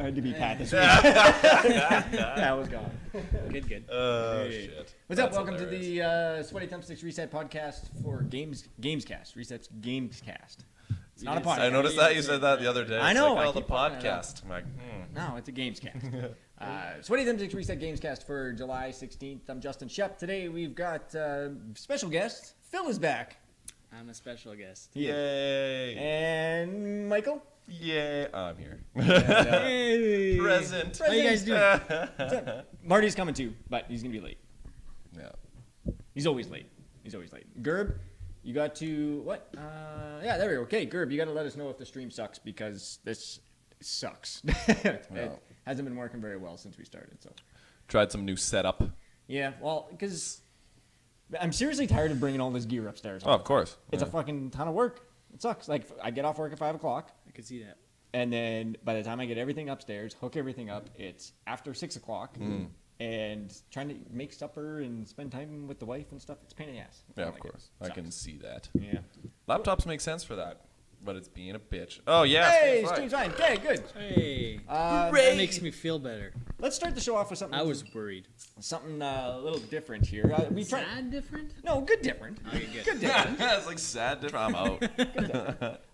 had to be Pat this week. That was gone. Good. Oh, shit. What's up? That's Welcome hilarious. to the Sweaty Thumbsticks Reset podcast for Gamescast. Reset's Gamescast. It's not a podcast. I noticed that you said that the other day. I know, It's I like, the keep fucking it up. podcast. I'm like, No, it's a Gamescast. Sweaty Thumbsticks Reset Gamescast for July 16th. I'm Justin Shep. Today we've got special guest. Phil is back. I'm a special guest. Yay. And Michael. Yay. Oh, I'm here. Hey! Present. How you guys doing? Marty's coming too, but he's going to be late. Yeah. He's always late. Gerb, you got to, what? Yeah, there we go. Okay, Gerb, you got to let us know if the stream sucks because this sucks. It hasn't been working very well since we started. So Tried some new setup. yeah, well, because I'm seriously tired of bringing all this gear upstairs. Oh, of course. It's a fucking ton of work. It sucks. Like, I get off work at 5 o'clock. I could see that. And then by the time I get everything upstairs, hook everything up, it's after 6 o'clock. And trying to make supper and spend time with the wife and stuff, it's a pain in the ass. Yeah, Oh of my course. God. I can see that. Yeah. Laptops make sense for that, but it's being a bitch. Oh, yeah. Hey, that's right. stream's fine. Okay, good. Hey! That That makes me feel better. Let's start the show off with something. I was worried. Something a little different here. We tried. Sad different? No, good different. Okay, good. Good different. It's like sad. I'm out.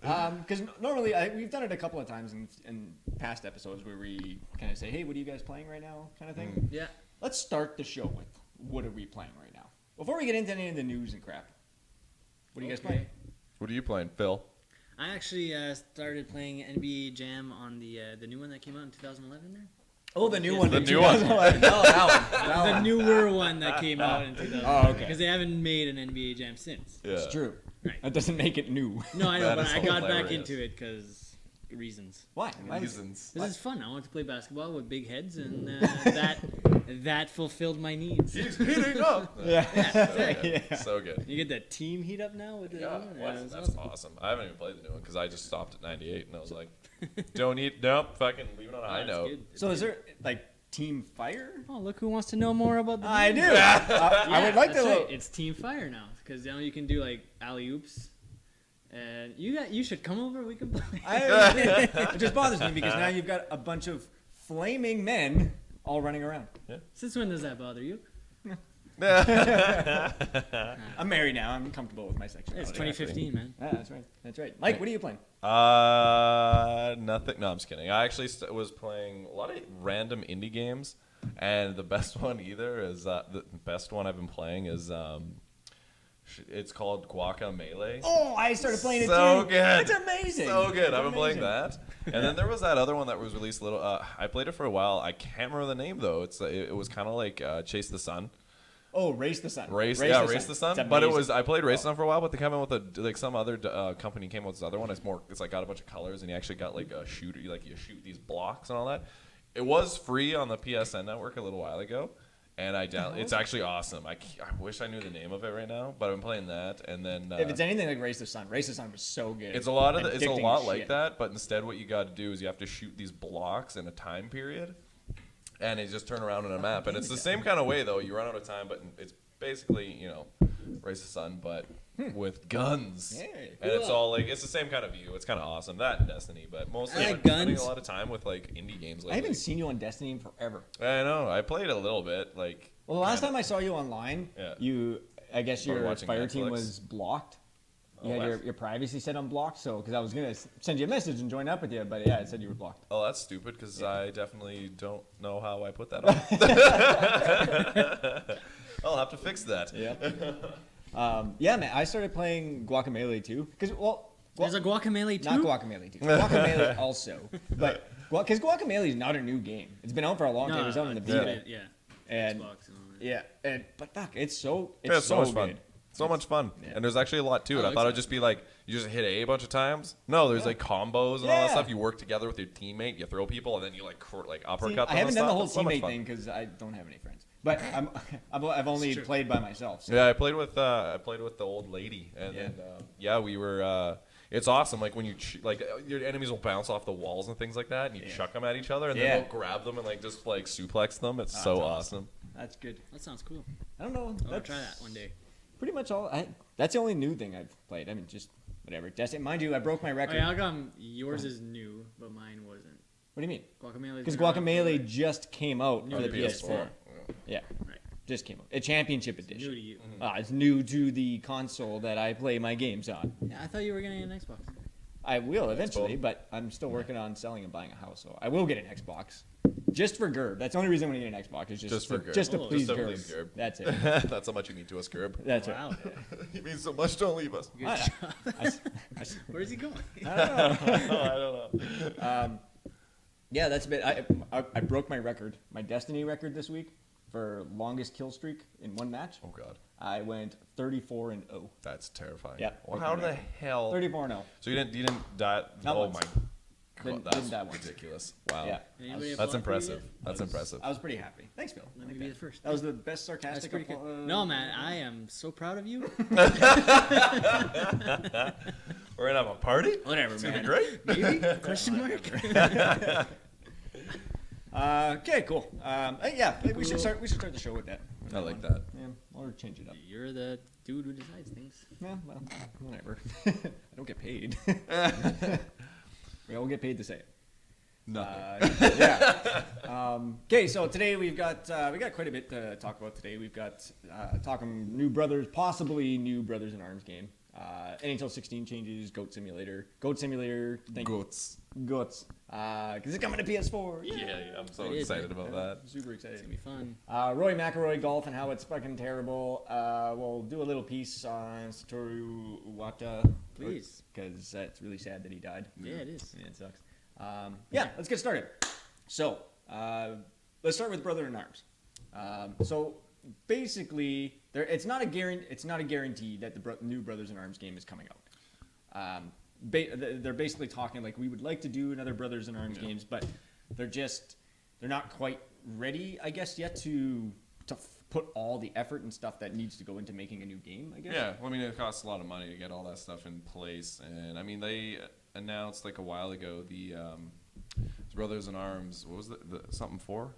Because normally we've done it a couple of times in past episodes where we kind of say, "Hey, what are you guys playing right now?" kind of thing. Yeah. Let's start the show with what are we playing right now? Before we get into any of the news and crap, what are you guys playing? What are you playing, Phil? I actually started playing NBA Jam on the new one that came out in 2011 there. Oh, the new one. The new one. No, that one. The newer one that came out in 2011. Oh, okay. Because they haven't made an NBA Jam since. Yeah. It's true. Right. That doesn't make it new. No, I know, That but is I got back hilarious. into it because reasons. Why? Why is- Reasons. This is fun. I want to play basketball with big heads, and that fulfilled my needs. He's heating up. Yeah. Yeah. So good. You get that team heat up now with the Yeah, other one? what? It was That's awesome. awesome. I haven't even played the new one because I just stopped at 98 and I was like, don't eat, nope, fucking leave it on a high It's note. good. It's So is good. there like Team Fire? Oh, look who wants to know more about the I game. do. I would like to that's know. right. It's Team Fire now because now you can do like alley oops, and you should come over. We can play. It just bothers me because now you've got a bunch of flaming men all running around. Since when does that bother you? I'm married now. I'm comfortable with my sexuality. It's 2015, man. Yeah, that's right. That's right. Mike, what are you playing? Nothing. No, I'm just kidding. I actually was playing a lot of random indie games, and the best one the best one I've been playing is it's called Guacamelee. Oh, I started playing it So too. good. It's amazing. So good. It's I've been playing amazing. that. And then there was that other one that was released a little. I played it for a while. I can't remember the name though. It was kind of like Chase the Sun. Oh, Race the Sun. Race the Sun. It's But amazing. I played Race the Sun for a while, but they came out with some other company came out with this other one. It's like got a bunch of colors, and you actually got like a shooter. You shoot these blocks and all that. It was free on the PSN network a little while ago, and it's actually awesome. I wish I knew the name of it right now, but I've been playing that, and then If it's anything like Race the Sun was so good. it's a lot Addicting like shit. that, but instead what you got to do is you have to shoot these blocks in a time period, and they just turn around on a map. And it's the same kind of way though. You run out of time, but it's basically Race the Sun, but with guns. Hey, and it's all like it's the same kind of view. It's kind of awesome. That and Destiny, but mostly I I'm like spending guns. a lot of time with like indie games lately. I haven't seen you on Destiny in forever. I know. I played a little bit. Like Well, the last time I saw you online, Yeah. I guess Probably your watching fire team Netflix. was blocked. You Oh, had that's- your privacy set unblocked, so because I was gonna send you a message and join up with you, but yeah, it said you were blocked. Oh, that's stupid because I definitely don't know how I put that on. I'll have to fix that. Yeah, man. I started playing Guacamelee too, because There's a Guacamelee too. not Guacamelee too. Guacamelee also, but because Guacamelee is not a new game. It's been out for a long time. It was out on the Vita, Yeah. and Xbox and all that. yeah, but fuck, it's so So much fun. good. So much fun. Yeah. And there's actually a lot to it. Oh, I thought it would it's just be like you just hit A bunch of times. No, there's like combos and all Yeah. that stuff. You work together with your teammate. You throw people, and then you like uppercut See, them. I haven't and done the stuff. whole It's so much teammate fun. thing because I don't have any friends. But I've only true. played by myself. So. Yeah, I played with the old lady, and Yeah. then we were. It's awesome. Like when you your enemies will bounce off the walls and things like that, and you chuck them at each other, and Yeah. then they'll grab them and like just like suplex them. It's so that's awesome. That's good. That sounds cool. I don't know. I'll That's try that one day. pretty much all. That's the only new thing I've played. I mean, just whatever. Destiny, mind you, I broke my Oh, record. yeah, how come yours is new, but mine wasn't? What do you mean? Guacamelee. Because Guacamelee just came out for the PS4. Yeah. Right. Just came out. A championship edition. New to you. It's new to the console that I play my games on. Yeah, I thought you were getting an Xbox. I will eventually, but I'm still working on selling and buying a house, so I will get an Xbox. Just for Gerb. That's the only reason I'm going to get an Xbox. Is just for to, Gerb. just to Oh, please just to Gerb. please Gerb. That's it. That's how much you mean to us, Gerb. That's Wow. it. You mean so much. Don't leave us. Good I- job. I- Where's he going? I don't know. I don't know. Yeah, that's a bit. I broke my record, my Destiny record this week for longest kill streak in one match. Oh God, I went 34-0. that's terrifying. Yeah. Well, how the hell? 34-0. So you didn't die? Not Oh once. my Didn't- God, that's didn't die once. ridiculous. Wow. Yeah. Anybody applaud That's for you impressive. yet? That's impressive. I was pretty happy. Thanks, Bill. Let me be the first. That was the best That's sarcastic. pretty good. No, man, I am so proud of you. We're gonna have a party. Whatever, It's man. gonna be great. Maybe? Question mark? Okay, cool. Yeah, maybe we should start. We should start the show with that. I like that. Yeah, or change it up. You're the dude who decides things. Yeah, well, whatever. I don't get paid. We all get paid to say it. Nothing. Yeah. Okay, so today we got quite a bit to talk about today. We've got talking new brothers, possibly new Brothers in Arms game. NHL 16 changes, Goat Simulator. Goats. Goats. Because it's coming to PS4. Yeah, I'm so It is, excited man. about that. Super It's excited. gonna be fun. Roy McIlroy golf and how it's fucking terrible. We'll do a little piece on Satoru Iwata. Please. Because it's really sad that he died. Yeah, it is. Yeah, it sucks. Yeah, let's get started. So, let's start with Brother in Arms. So, basically, it's not a guarantee that the new Brothers in Arms game is coming out. They're basically talking like we would like to do another Brothers in Arms games, but they're not quite ready, I guess, yet to put all the effort and stuff that needs to go into making a new game, I guess. Yeah, well, I mean, it costs a lot of money to get all that stuff in place, and I mean, they announced like a while ago the Brothers in Arms. What was the something for?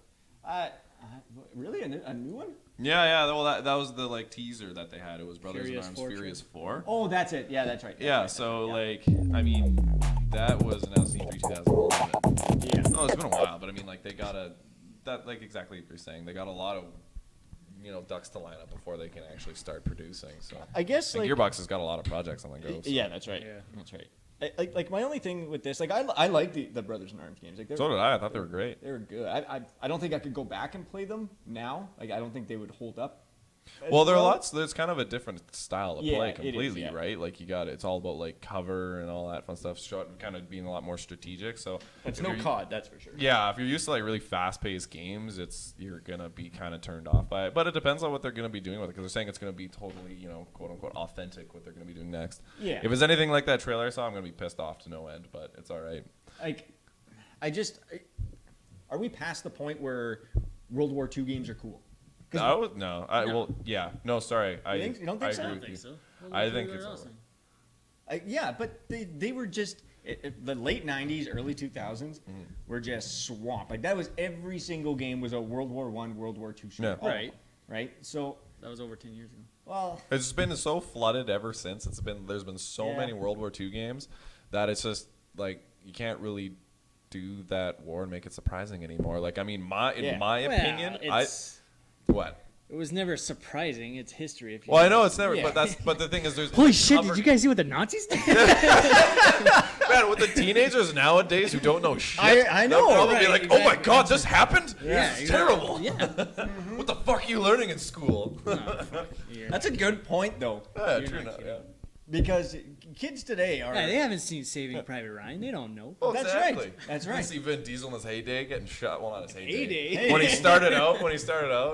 Really, a new one? Yeah. Well, that was the like teaser that they had. It was Brothers Furious in Arms 4 Furious 4. Oh, that's it. Yeah, that's right. Yeah, so like, I mean, that was announced in E3 2011. Yeah. No, it's been a while, but I mean, like, they got like exactly what you're saying. They got a lot of, ducks to line up before they can actually start producing. So I guess and like Gearbox has got a lot of projects on the go. So. yeah, that's right. Yeah. That's right. Like my only thing with this, like I like the Brothers in Arms games. Like So did I. I thought they were great. they were good. I don't think I could go back and play them now. Like I don't think they would hold up. as Well, there's kind of a different style of Yeah, play it is, completely, yeah. right? Like it's all about like cover and all that fun stuff. Kind of being a lot more strategic. So It's if no you're- COD, that's for sure. Yeah, if you're used to like really fast-paced games, you're gonna be kind of turned off by it. But it depends on what they're gonna be doing with it, because they're saying it's gonna be totally, quote unquote, authentic what they're gonna be doing next. Yeah. If it's anything like that trailer I saw, I'm gonna be pissed off to no end. But it's all right. Like, are we past the point where World War II games are cool? 'Cause No, sorry. You don't think I so? agree I don't with think you. so. I think it's awesome. Yeah, but they were just the late '90s, early 2000s were just swamped. Like that was every single game was a World War I, World War II shooter. Yeah. Right. Right. So, That was over 10 years ago. well, It's been so flooded ever since. There's been so Yeah. many World War II games that it's just like you can't really do that war and make it surprising anymore. Like I mean, in my opinion, what? It was never surprising. It's history. If you Well, I know it's never, Yeah. but the thing is, there's Holy shit! cover- Did you guys see what the Nazis did? man, with the teenagers nowadays who don't know shit, I know, they'll probably be right, like, "Oh my exactly. god, this happened! Yeah, this is exactly. terrible! Yeah. What the fuck are you learning in school?" that's a good point though, Yeah, You're true not enough, kidding. yeah. because kids today are. Yeah, they haven't seen Saving Private Ryan. They don't know. Oh, That's exactly. right. That's You right. see Vin Diesel in his heyday getting shot. Well, not his heyday. Heyday. When he started out,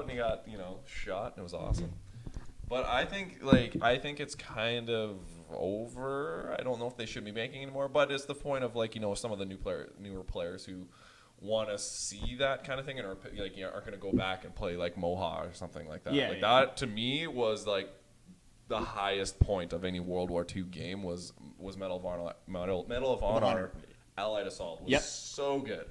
and he got shot, and it was awesome. But I think it's kind of over. I don't know if they should be making anymore. But it's the point of some of the newer players who want to see that kind of thing and are going to go back and play like Moha or something like that. Yeah, like yeah. that to me was like the highest point of any World War II game was Medal of Honor. Allied Assault was Yep. so good,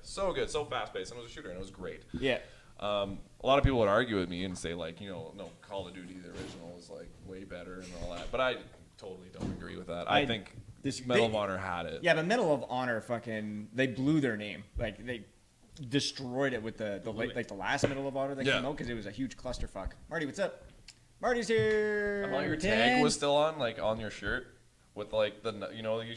so fast paced, and it was a shooter, and it was great. Yeah. A lot of people would argue with me and say no, Call of Duty the original is like way better and all that, but I totally don't agree with that. I think Medal of Honor had it. Yeah, but Medal of Honor fucking they blew their name. Like they destroyed it with the last Medal of Honor that came out because it was a huge clusterfuck. Marty, what's up? Marty's here. I thought your tag was still on your shirt. With like the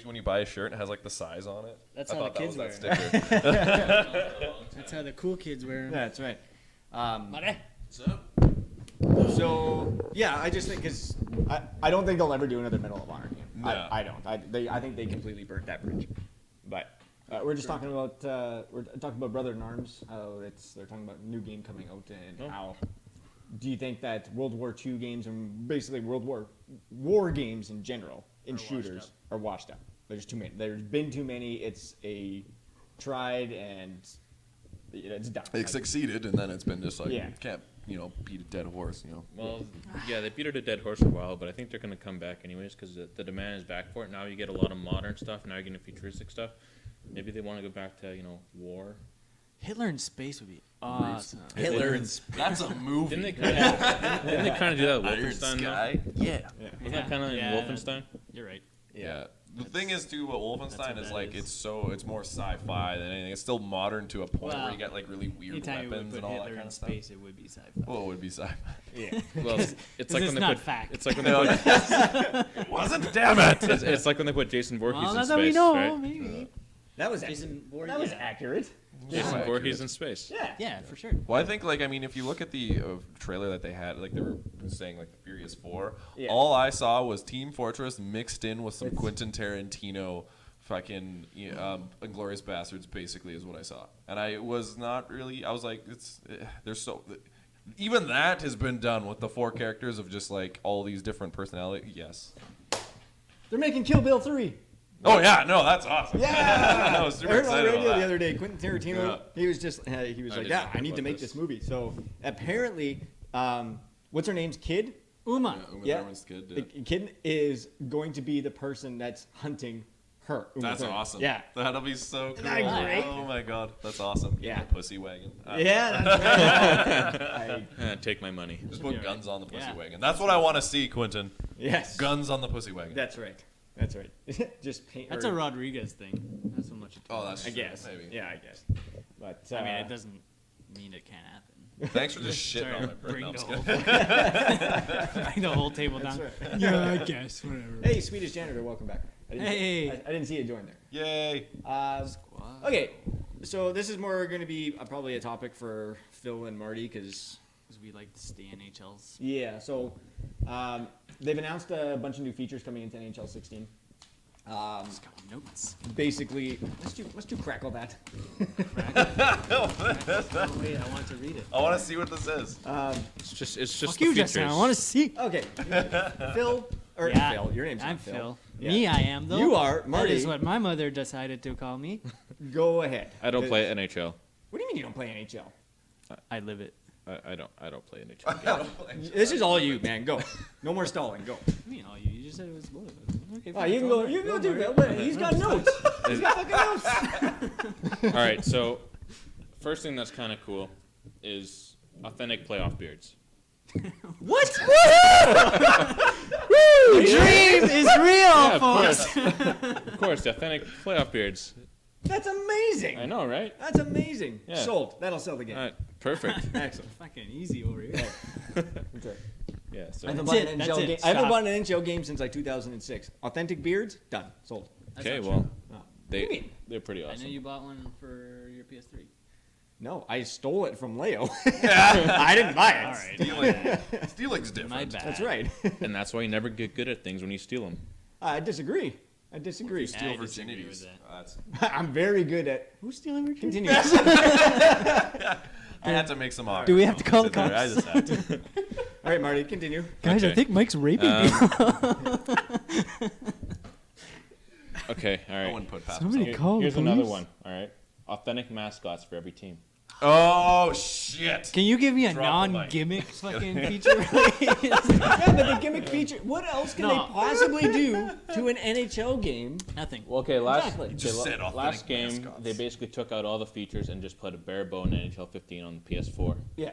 when you buy a shirt, it has like the size on it. That's I how thought the kids that wear was it. that sticker. That's how the cool kids wear 'em. That's right. What's up? So yeah, I just think because I don't think they'll ever do another Medal of Honor game. No. I don't. I think they completely burnt that bridge. But we're just talking about Brother in Arms. How they're talking about a new game coming out and how. Do you think that World War II games and basically World War games in general in shooters are washed up? There's too many. There's been too many. It's a tried and it's done. It succeeded, and then it's been just like can't beat a dead horse. Well, yeah, they beat it a dead horse for a while, but I think they're going to come back anyways because the demand is back for it. Now you get a lot of modern stuff. Now you're getting futuristic stuff. Maybe they want to go back to war. Hitler in space would be awesome. Hitler in space. That's a movie. Didn't they kind of do that with Iron Wolfenstein? Sky? Though? Yeah. Wasn't that kind of in Wolfenstein? You're right. Yeah. The thing is too, what Wolfenstein what is that like, is. it's more sci-fi than anything. It's still modern to a point where you get like really weird Anytime you would weapons put and all Hitler that kind in of stuff. space, it would be sci-fi. Well, it would be sci-fi. Yeah. Well, it's like it's when they not put fact. It's like when they put It wasn't, damn it! it's like when they put Jason Voorhees Well, in that's space, how we know, right? maybe. That was Jason Voorhees. that was accurate. Jason Yeah. Voorhees in space. Yeah, for sure. Well, I think if you look at the trailer that they had, like they were saying, like the Furious 4, Yeah. all I saw was Team Fortress mixed in with some Quentin Tarantino, fucking Inglourious Bastards, basically is what I saw, and I was not really. I was like, there's so. Even that has been done with the 4 characters of just like all these different personalities. Yes. They're making Kill Bill 3. Oh yeah, no, that's awesome. Yeah, I was super I heard on the excited radio about the that. other day. Quentin Tarantino, Yeah. he was just he was I like, did yeah, not I know need to about make this. this movie. So apparently, what's her name's kid? Uma. Yeah. Thurman's kid, The kid is going to be the person that's hunting her. Uma That's Thurman. awesome. Yeah. That'll be so cool. that great? Oh my god, that's awesome. Yeah. Pussy wagon. Yeah, that's right. Take my money. Just put guns on the pussy Yeah. wagon. That's what I want to see, Quentin. Yes. Guns on the pussy wagon. That's right. That's right. Just paint. That's a Rodriguez thing. That's so much. Oh, that's I true, guess. maybe. Yeah, I guess. But I mean, it doesn't mean it can't happen. Thanks for just shitting Sorry, on my bring no, I'm the just whole kidding. bring the whole table That's down. right. Yeah, I guess whatever. Hey, Swedish janitor, welcome back. Hey. I didn't see you join there. Yay. Okay, so this is more going to be probably a topic for Phil and Marty because we like to stay NHLs. yeah. So they've announced a bunch of new features coming into NHL 16. Just got notes. Basically, let's do crackle that. Oh, wait, I wanted to read it. I want to see what this is. It's just Fuck the you, features. Justin. I want to see. Okay, Phil or Yeah, Phil, your name's I'm not Phil. Yeah. Me, I am though. You are, That Marty. is what my mother decided to call me. Go ahead. I don't play NHL. What do you mean you don't play NHL? I live it. I don't play NHL. This is all you, man. Go. No more stalling. Go. I mean, all you just said it was both of us. Okay, Oh, fine, you can go go. over You it. can go Go too, over Phil. it. But he's got notes. He's got fucking notes. All right, so first thing that's kind of cool is authentic playoff beards. What? The dream is real, Yeah, of folks. course. Of course, the authentic playoff beards. That's amazing. I know, right? That's amazing. Yeah. Sold. That'll sell the game. All right, perfect. Excellent. Fucking easy over here. That's right. Yeah. So I haven't That's bought it, an that's NHL it. game. I haven't Stop. bought an NHL game since like 2006. Authentic beards, done, sold. That's okay, not well, true. Oh. What do you mean? they're pretty I know awesome. you bought one for your PS3. No, I stole it from Leo. I didn't buy it. All right. Stealing. Stealing's different. My bad. That's right. And that's why you never get good at things when you steal them. I disagree. I disagree. Steal I disagree virginities. with that. That's, I'm very good at. Who's stealing your Continue. I had to make some art. Do we have to call the Sit there, I cops? just had to. All right, Marty, continue. Guys, I Okay. think Mike's raping people. Okay, all I right. wouldn't put past Somebody myself. call the Here's another police. one. All right. Authentic mascots for every team. Oh shit! Can you give me a Drop the mic. non-gimmick fucking feature? Yeah, but the gimmick feature. What else can No. they possibly do to an NHL game? Nothing. Well, okay, last Exactly. You just said last authentic game mascots. they basically took out all the features and just put a bare bone NHL 15 on the PS4. Yeah.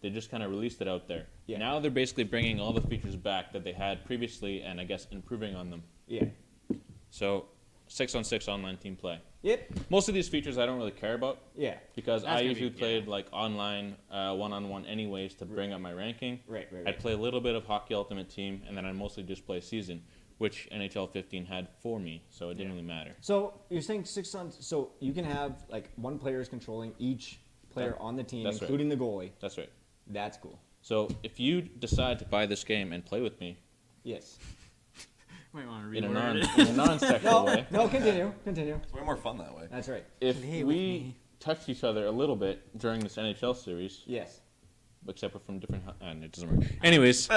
They just kind of released it out there. Yeah. Now they're basically bringing all the features back that they had previously and I guess improving on them. Yeah. So 6-on-6 online team play. Yep. Most of these features I don't really care about Yeah. because That's I gonna usually be- played like online one-on-one anyways to bring up my ranking. Right. I'd play a little bit of Hockey Ultimate Team, and then I'd mostly just play season, which NHL 15 had for me, so it didn't really matter. So you're saying so you can have like one player is controlling each player on the team, That's right. including the goalie. That's right. That's cool. So if you decide to buy this game and play with me Yes. Might want to in a reword it. non-sexual way, No, continue. It's way more fun that way. That's right. if Play with we me. touched each other a little bit during this NHL series, Yes. except we're from different, and it doesn't work. Anyways,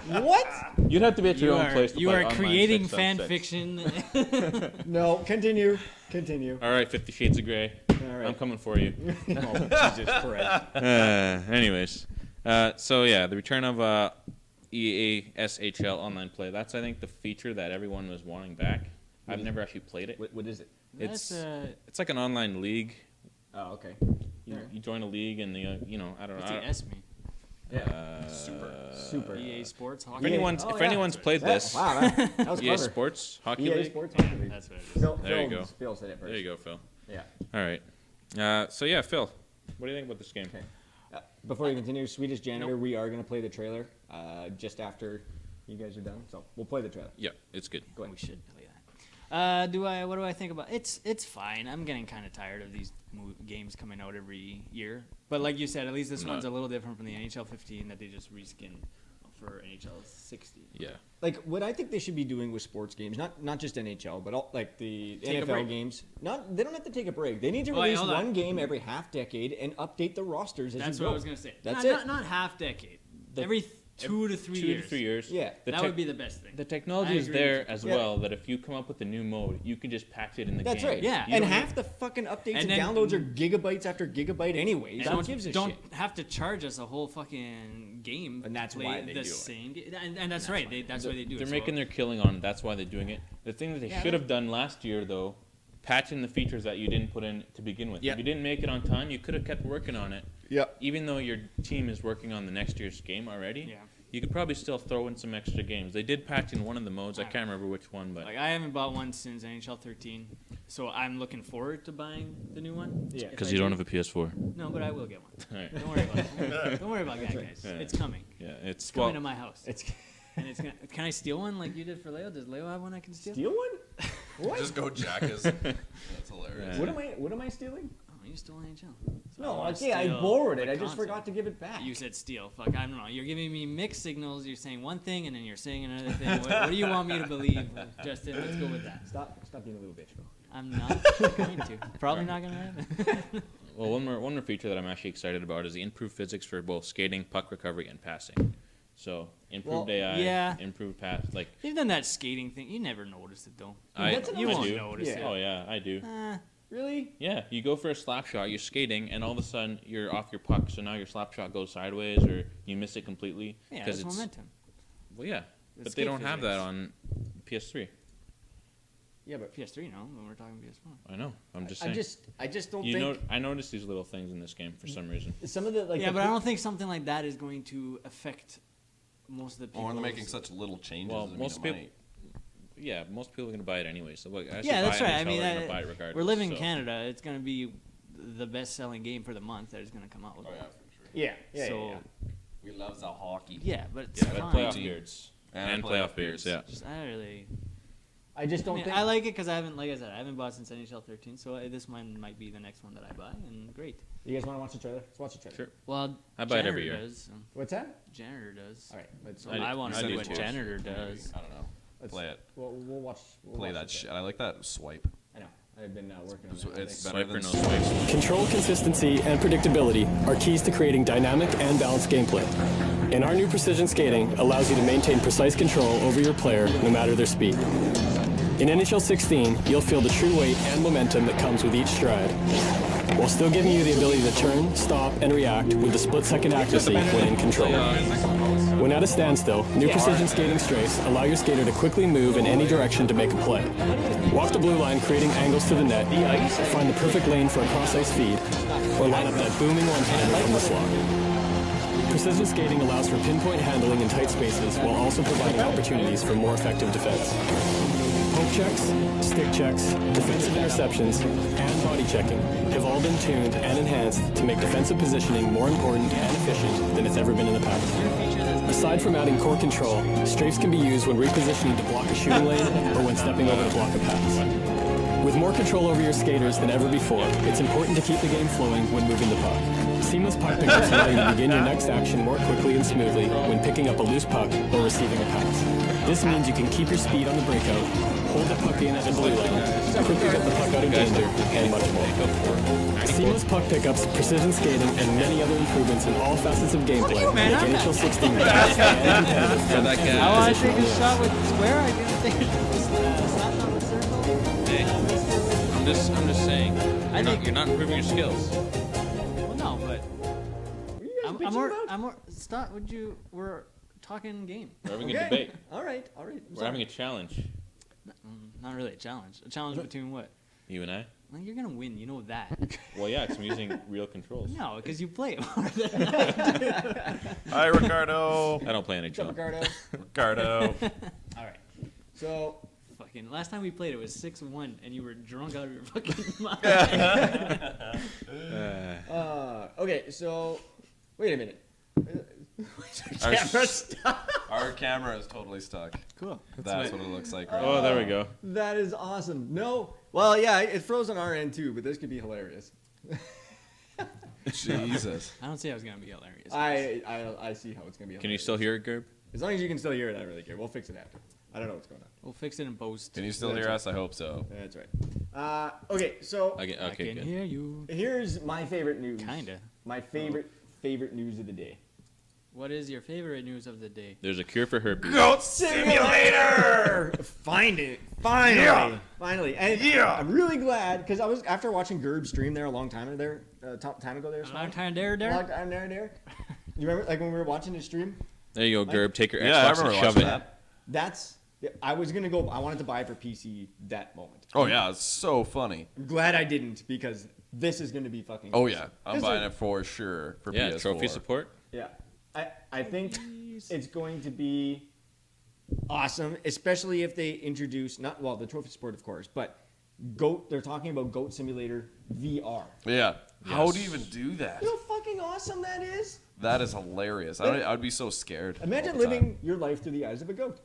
What? you'd have to be at your You own are, place to you play are online creating 6-on-6. fan fiction. No, continue. Continue. All right, 50 Shades of Grey. All right. I'm coming for you. Oh, Jesus Christ. Anyways, so yeah, the return of EA SHL online play. That's I think the feature that everyone was wanting back. I've never actually played it. What is it? It's That's, it's like an online league. Oh, okay. You join a league and I don't what's know. the S mean? Super. EA Sports If Hockey. anyone's Oh, if yeah. anyone's played That- this, Wow, that was EA clever. Sports Hockey EA League. Sports Hockey League. That's what it is. There you go. Phil said it first. There you go, Phil. Yeah. All right. So yeah, Phil, what do you think about this game? Okay. Before you continue, Swedish Janitor, we are going to play the trailer just after you guys are done. So we'll play the trailer. Yeah, it's good. Go ahead. We should play that. What do I think about it's fine. I'm getting kind of tired of these games coming out every year. But like you said, at least this No. one's a little different from the NHL 15 that they just reskinned for NHL 16. Yeah. Like what I think they should be doing with sports games, not just NHL, but all, like the Take a NFL break. games. They don't have to take a break. They need to Oh, wait, release hold on. one game every half decade and update the rosters as That's you what go. I was gonna say. That's not, it. Not half decade. The- Every 2 to 3 years. 2 to 3 years. Yeah. That would be the best thing. The technology I is agree there with you. as Yeah. well that if you come up with a new mode, you can just patch it in the That's game. right. Yeah. You And don't half the fucking updates and, And then- downloads are gigabytes after gigabyte anyways. And Who gives a don't shit? have to charge us a whole fucking game. And that's to play why they the do it. same game. And that's right. That's why they do it. They're So- making their killing on it. That's why they're doing it. The thing that they Yeah, should have done last year, though, patching the features that you didn't put in to begin with. Yeah. If you didn't make it on time, you could have kept working on it. Yep. Even though your team is working on the next year's game already, Yeah. you could probably still throw in some extra games. They did patch in one of the modes. I can't remember which one, but Like I haven't bought one since NHL 13, so I'm looking forward to buying the new one. Yeah. because you don't have a PS4. No, but I will get one. All right. Don't worry about it. Don't worry about that, guys. Yeah. It's coming. Yeah, it's It's coming well, to my house. It's And it's gonna. Can I steal one like you did for Leo? Does Leo have one I can steal? steal one? What? Just go jack us. That's hilarious. What am I stealing? Oh, you stole NHL. So No, wanna okay, I steal borrowed it. the I just console. forgot to give it back. You said steal. Fuck, I don't know. You're giving me mixed signals. You're saying one thing and then you're saying another thing. What do you want me to believe, Justin? Let's go with that. Stop being a little bitch, bro. I'm not going to. Probably not gonna happen. well, one more feature that I'm actually excited about is the improved physics for both skating, puck recovery, and passing. So improved Well, AI, yeah. improved pass. Like They've done that skating thing. You never noticed it though. That's You I won't do. notice Yeah. it. Oh yeah, I do. Really? Yeah, you go for a slap shot, you're skating, and all of a sudden you're off your puck. So now your slap shot goes sideways, or you miss it completely. Yeah, 'cause it's it's momentum. well, yeah, The but they skate don't have physics. that on PS3. Yeah, but PS3, no. When we're talking PS4. I know. I'm just saying. I just don't you think know, I noticed these little things in this game for some reason. some of the like. Yeah, the but I don't think something like that is going to affect most of the people. Or they're making such little changes. Well, I mean, most it people- might. Yeah, most people are gonna buy it anyway. So look, Yeah, that's right. I mean, they're gonna buy it regardless. we're living in so. Canada. It's going to be the best-selling game for the month that is going to come out. Oh yeah, for sure. Yeah, so We love the hockey. yeah, but it's Yeah, fine. playoff Team. beards And playoff beards. Yeah. Just, I really. I just I, don't mean, think. I like it because I haven't, like I said, I haven't bought since NHL 13. So this one might be the next one that I buy, and great. You guys want to watch the trailer? Let's watch the trailer. Sure. Well, I buy it every Janitor year. Does, so What's that? Janitor does. All right, let's. So I do- I want I to do see what too. Janitor does. I don't know. Play it. We'll watch. We'll Play watch that the shit. trailer. I like that swipe. I know. I've been working on So that. it's I better Swipe or than no swipes? Control, consistency, and predictability are keys to creating dynamic and balanced gameplay. And our new precision skating allows you to maintain precise control over your player no matter their speed. In NHL 16, you'll feel the true weight and momentum that comes with each stride, while still giving you the ability to turn, stop, and react with the split-second accuracy when in control. When at a standstill, new precision skating strafes allow your skater to quickly move in any direction to make a play. Walk the blue line, creating angles to the net, find the perfect lane for a cross-ice feed, or line up that booming one-hander from the slot. Precision skating allows for pinpoint handling in tight spaces while also providing opportunities for more effective defense. Poke checks, stick checks, defensive interceptions, and body checking have all been tuned and enhanced to make defensive positioning more important and efficient than it's ever been in the past. Aside from adding core control, strafes can be used when repositioning to block a shooting lane or when stepping over to block a pass. With more control over your skaters than ever before, it's important to keep the game flowing when moving the puck. Seamless puck pickups allow you to begin your next action more quickly and smoothly when picking up a loose puck or receiving a pass. This means you can keep your speed on the breakout, hold the puck in at the blue line, quickly get the puck out of danger, and much more. Seamless puck pickups, precision skating, and many other improvements in all facets of gameplay make NHL 16 fast and competitive. How I take a shot with square, I didn't think it was slap on the circle. Hey, I'm just saying. You're not improving your skills. Well, no, but What are you guys I'm bitching more. about? I'm more. Stop. Would you? We're talking game. We're having Okay. a debate. All right, all right. We're having a challenge. Not really a challenge. A challenge between what? You and I. Well, you're gonna win. You know that. Well, yeah, 'cause I'm using real controls. No, because you play it more than I do. Hi, Ricardo. I don't play What's up, NHL. Ricardo? Ricardo. All right. So, Fucking last time we played it was 6-1, and you were drunk out of your fucking mind. okay, so, wait a minute. Our Camera sh- stop. Our camera is totally stuck. Cool. That's what it looks like right Oh, there we go. That is awesome. No, well, yeah, it froze on our end too, but this could be hilarious. now. Jesus. I don't see how it's gonna be hilarious. I see how it's gonna be. Can you hilarious. still hear it, Gerb? As long as you can still hear it, I don't really care. We'll fix it after. I don't know what's going on. We'll fix it in post. Can you still hear us? I hope so. That's right. Okay, so Okay, I okay, can good. hear you. here's my favorite news. Kinda. My favorite news of the day. What is your favorite news of the day? There's a cure for herpes. Goat Simulator! Find it. Finally. Finally. And I'm really glad because I was after watching Gerb stream there a long time ago there. A long time there. Long time there. You remember like when we were watching his stream? There you go, Gerb. Take your Yeah, I Xbox and remember shove watching it. that. That's. I was gonna go. I wanted to buy it for PC that moment. Oh, yeah, it's so funny. I'm glad I didn't because this is gonna be fucking. Oh, awesome. yeah. I'm 'Cause buying they're- it for sure for Yeah, PS4. trophy support. Yeah, I think it's going to be awesome, especially if they introduce the trophy sport, of course, but Goat. They're talking about Goat Simulator VR. Yeah. How do you Yes. even do that? You know how fucking awesome that is? That is hilarious. I'd be so scared. Imagine all the time. living your life through the eyes of a goat.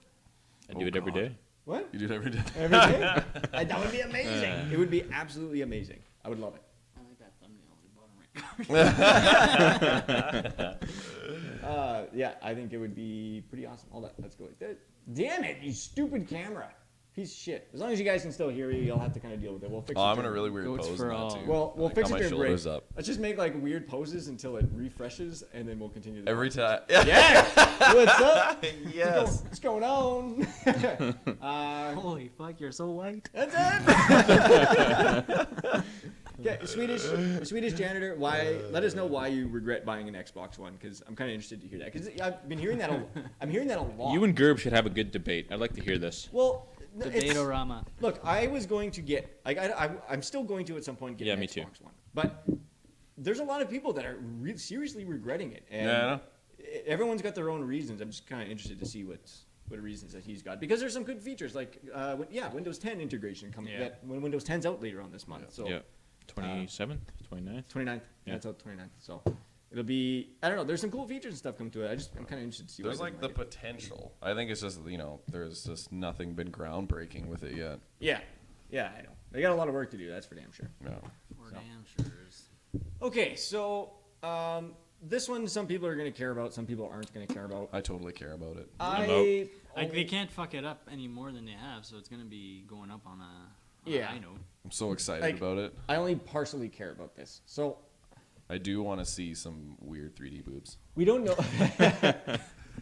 I do it every God. day. What? You do it every day. Every day? That would be amazing. It would be absolutely amazing. I would love it. I like that thumbnail at the bottom right. Yeah, I think it would be pretty awesome. Hold on, let's go like that. Damn it, you stupid camera. Piece of shit. As long as you guys can still hear me, you'll have to kind of deal with it. We'll fix it. Oh, I'm in a during- really weird Goats pose for in that all. too. Well, we'll Like, fix got it my during break. shoulders up. Let's just make like weird poses until it refreshes, and then we'll continue. The Every time. Yeah. What's up? Yes. What's going on? Holy fuck, you're so white. That's it. Okay, Swedish janitor. Why? Let us know why you regret buying an Xbox One, because I'm kind of interested to hear that. Because I've been hearing that. I'm hearing that a lot. You and Gerb should have a good debate. I'd like to hear this. well, it's- Debate-orama. Look, I was going to get. Like, I'm still going to at some point get Yeah, an me Xbox too. One, but there's a lot of people that are seriously regretting it, and Yeah, I know. everyone's got their own reasons. I'm just kind of interested to see what reasons that he's got, because there's some good features like Windows 10 integration coming. Yeah. That when Windows 10's out later on this month. So. Yeah. 27th, 29th. 29th. Yeah, Yeah. it's out 29th. So it'll be. I don't know. There's some cool features and stuff coming to it. I'm kind of interested to see. There's what like they the might get. potential. I think it's just there's just nothing been groundbreaking with it yet. Yeah, I know. They got a lot of work to do. That's for damn sure. Yeah. For damn sure. Okay, so this one, some people are going to care about. Some people aren't going to care about. I totally care about it. Like they can't fuck it up any more than they have, so it's gonna be going up on a Yeah. high note. I'm so excited Like- about it. I only partially care about this. So I do want to see some weird 3D boobs. we don't know.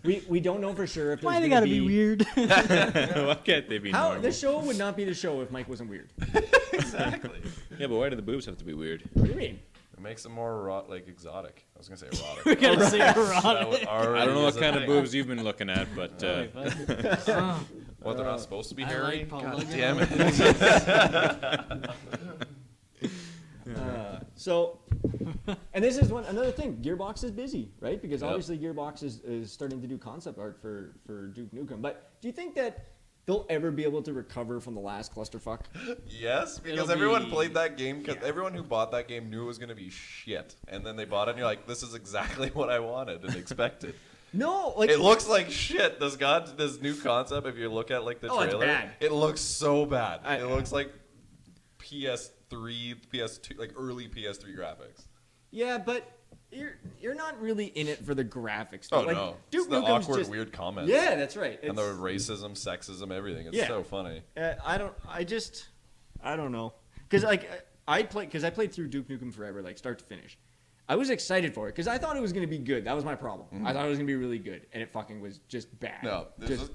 we don't know for sure if Why there's they gonna gotta be weird? Why can't they be How normal? this show would not be the show if Mike wasn't weird. Exactly. Yeah, but why do the boobs have to be weird? What do you mean? It makes them more exotic. I was gonna say erotic. We're gonna say That erotic. would already I don't know what is a kind of thing. boobs you've been looking at, but Holy fuck. What, they're not supposed to be I hairy? like Paul God Logan. damn it. So And this is another thing. Gearbox is busy, right? Because Yep. obviously Gearbox is starting to do concept art for Duke Nukem. But do you think that they'll ever be able to recover from the last clusterfuck? Yes, because It'll everyone be- played that game. Because yeah. everyone who bought that game knew it was going to be shit, and then they bought it, and you're like, "This is exactly what I wanted and expected." No, like It looks like shit. This new concept. If you look at like the Oh, it's trailer, bad. it looks so bad. I- It looks like PS3, PS2, like early PS3 graphics. yeah, but you're not really in it for the graphics. Oh like, no, Duke it's the Nukem's awkward, just, weird comments. Yeah, that's right. and the It's- racism, sexism, everything. It's Yeah. so funny. I don't know, because like I played through Duke Nukem Forever, like start to finish. I was excited for it because I thought it was going to be good. That was my problem. I thought it was going to be really good, and it fucking was just bad. No, there's just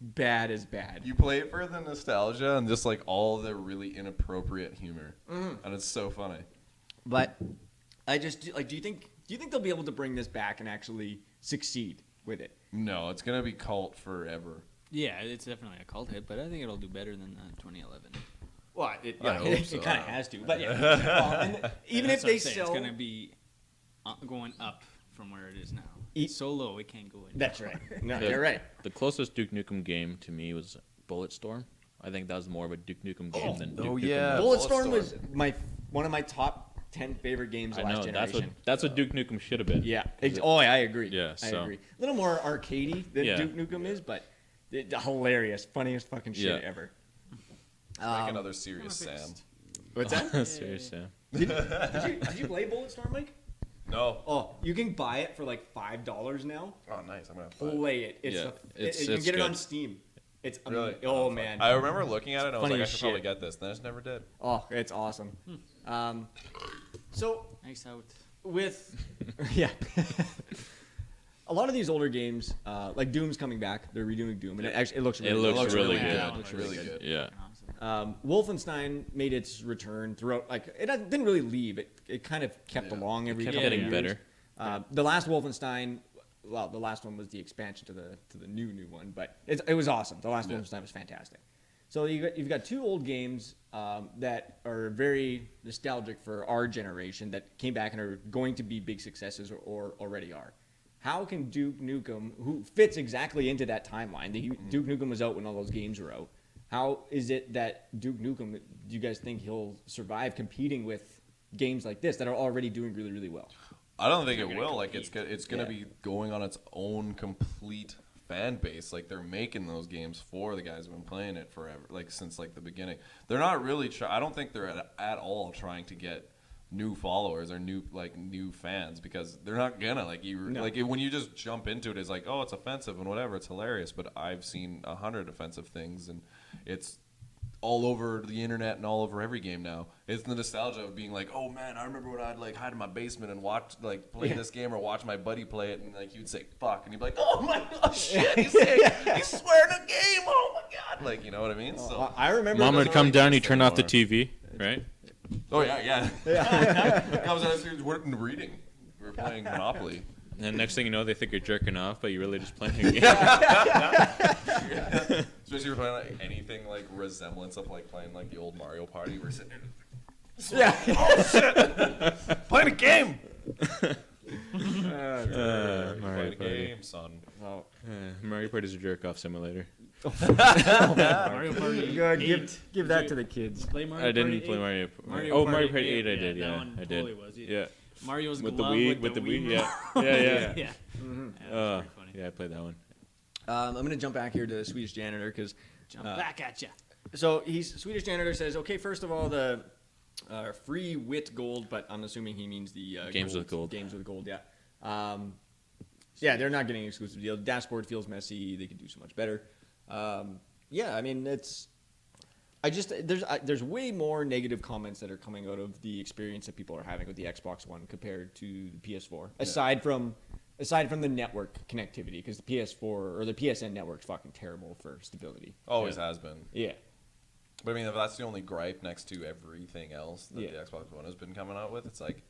bad as bad. You play it for the nostalgia and just like all the really inappropriate humor, and it's so funny. But I just like, do you think they'll be able to bring this back and actually succeed with it? No, it's gonna be cult forever. Yeah, it's definitely a cult hit, but I think it'll do better than 2011. Well, I hope it so. kind of has to. But yeah, well, and even if That's what they I'm saying, sell, it's gonna be going up from where it is now. E- It's so low, it can't go in. that's right. No, Yeah. you're right. The closest Duke Nukem game to me was Bulletstorm. I think that was more of a Duke Nukem game than Duke Nukem. yeah. Bulletstorm Bulletstorm. was one of my top 10 favorite games I last know generation. that's what Duke Nukem should have been. Yeah. I agree. Yeah, I so- agree. A little more arcadey than Yeah. Duke Nukem is, but hilarious, funniest fucking shit Yeah. ever. Like another serious Sam. What's that? Serious, yeah. Did you play Bulletstorm, Mike? No. Oh, you can buy it for like $5 now. Oh, nice. I'm gonna play. it. Play it. It's Yeah, you can it's get it on good. Steam. It's Really? oh man. I remember looking at it and I was Funny like, I as should probably shit. get this. Then I just never did. Oh, it's awesome. So Nice out. with yeah, a lot of these older games, like Doom's coming back. They're redoing Doom, and it looks really It looks good. really Yeah, good. that one looks looks really really good. Yeah. Awesome. Wolfenstein made its return throughout. Like didn't really leave. It kind of kept along every kept couple getting of years. better. The last Wolfenstein, well, the last one was the expansion to the new one, but it was awesome. The last Wolfenstein was fantastic. So you've got two old games that are very nostalgic for our generation that came back and are going to be big successes or already are. How can Duke Nukem, who fits exactly into that timeline, Duke Nukem was out when all those games were out. How is it that Duke Nukem, do you guys think he'll survive competing with games like this that are already doing really, really well? I don't think it gonna will. Like it's gonna Yeah. be going on its own complete fan base. Like they're making those games for the guys who've been playing it forever, like since like the beginning. They're not really. I don't think they're at all trying to get new followers or new fans because they're not gonna when you just jump into it, it's like, oh, it's offensive and whatever, it's hilarious. But I've seen 100 offensive things and it's all over the internet and all over every game now. It's the nostalgia of being like, oh man, I remember when I'd like hide in my basement and play this game or watch my buddy play it, and like he would say fuck, and he'd be like, oh my gosh, shit, he's swearing a game, oh my god, like, you know what I mean? So I remember. Mom those- would come down, you games turn off the anymore. TV, right? oh yeah. I was at working reading. We were playing Monopoly. And next thing you know, they think you're jerking off, but you're really just playing a game. Especially if you're playing like anything like resemblance of like playing like the old Mario Party. We're sitting there. Yeah. Playing a game. Mario Playing a Party. game, son. Mario Party is a jerk off simulator. Mario Party. Good. 8. Give that to the kids. Play Mario I didn't Party play 8? Mario. Mario Oh, Party Mario Party 8 I yeah, did, that yeah. one I totally did. was. Yeah. Mario's With the glove Wii, with with the Wii, remote. yeah. Yeah, yeah. Yeah, that was pretty funny. Yeah, I played that one. I'm gonna jump back here to the Swedish janitor because Jump back at ya. so Swedish janitor says, okay, first of all, the free wit gold, but I'm assuming he means the Games with gold. Games with gold, yeah. Yeah, they're not getting an exclusive deal. Dashboard feels messy. They could do so much better. Yeah, I mean there's way more negative comments that are coming out of the experience that people are having with the Xbox One compared to the PS4. Aside from the network connectivity, because the PS4 or the PSN network's fucking terrible for stability. Always has been. Yeah. But I mean, if that's the only gripe next to everything else that Yeah. the Xbox One has been coming out with, it's like,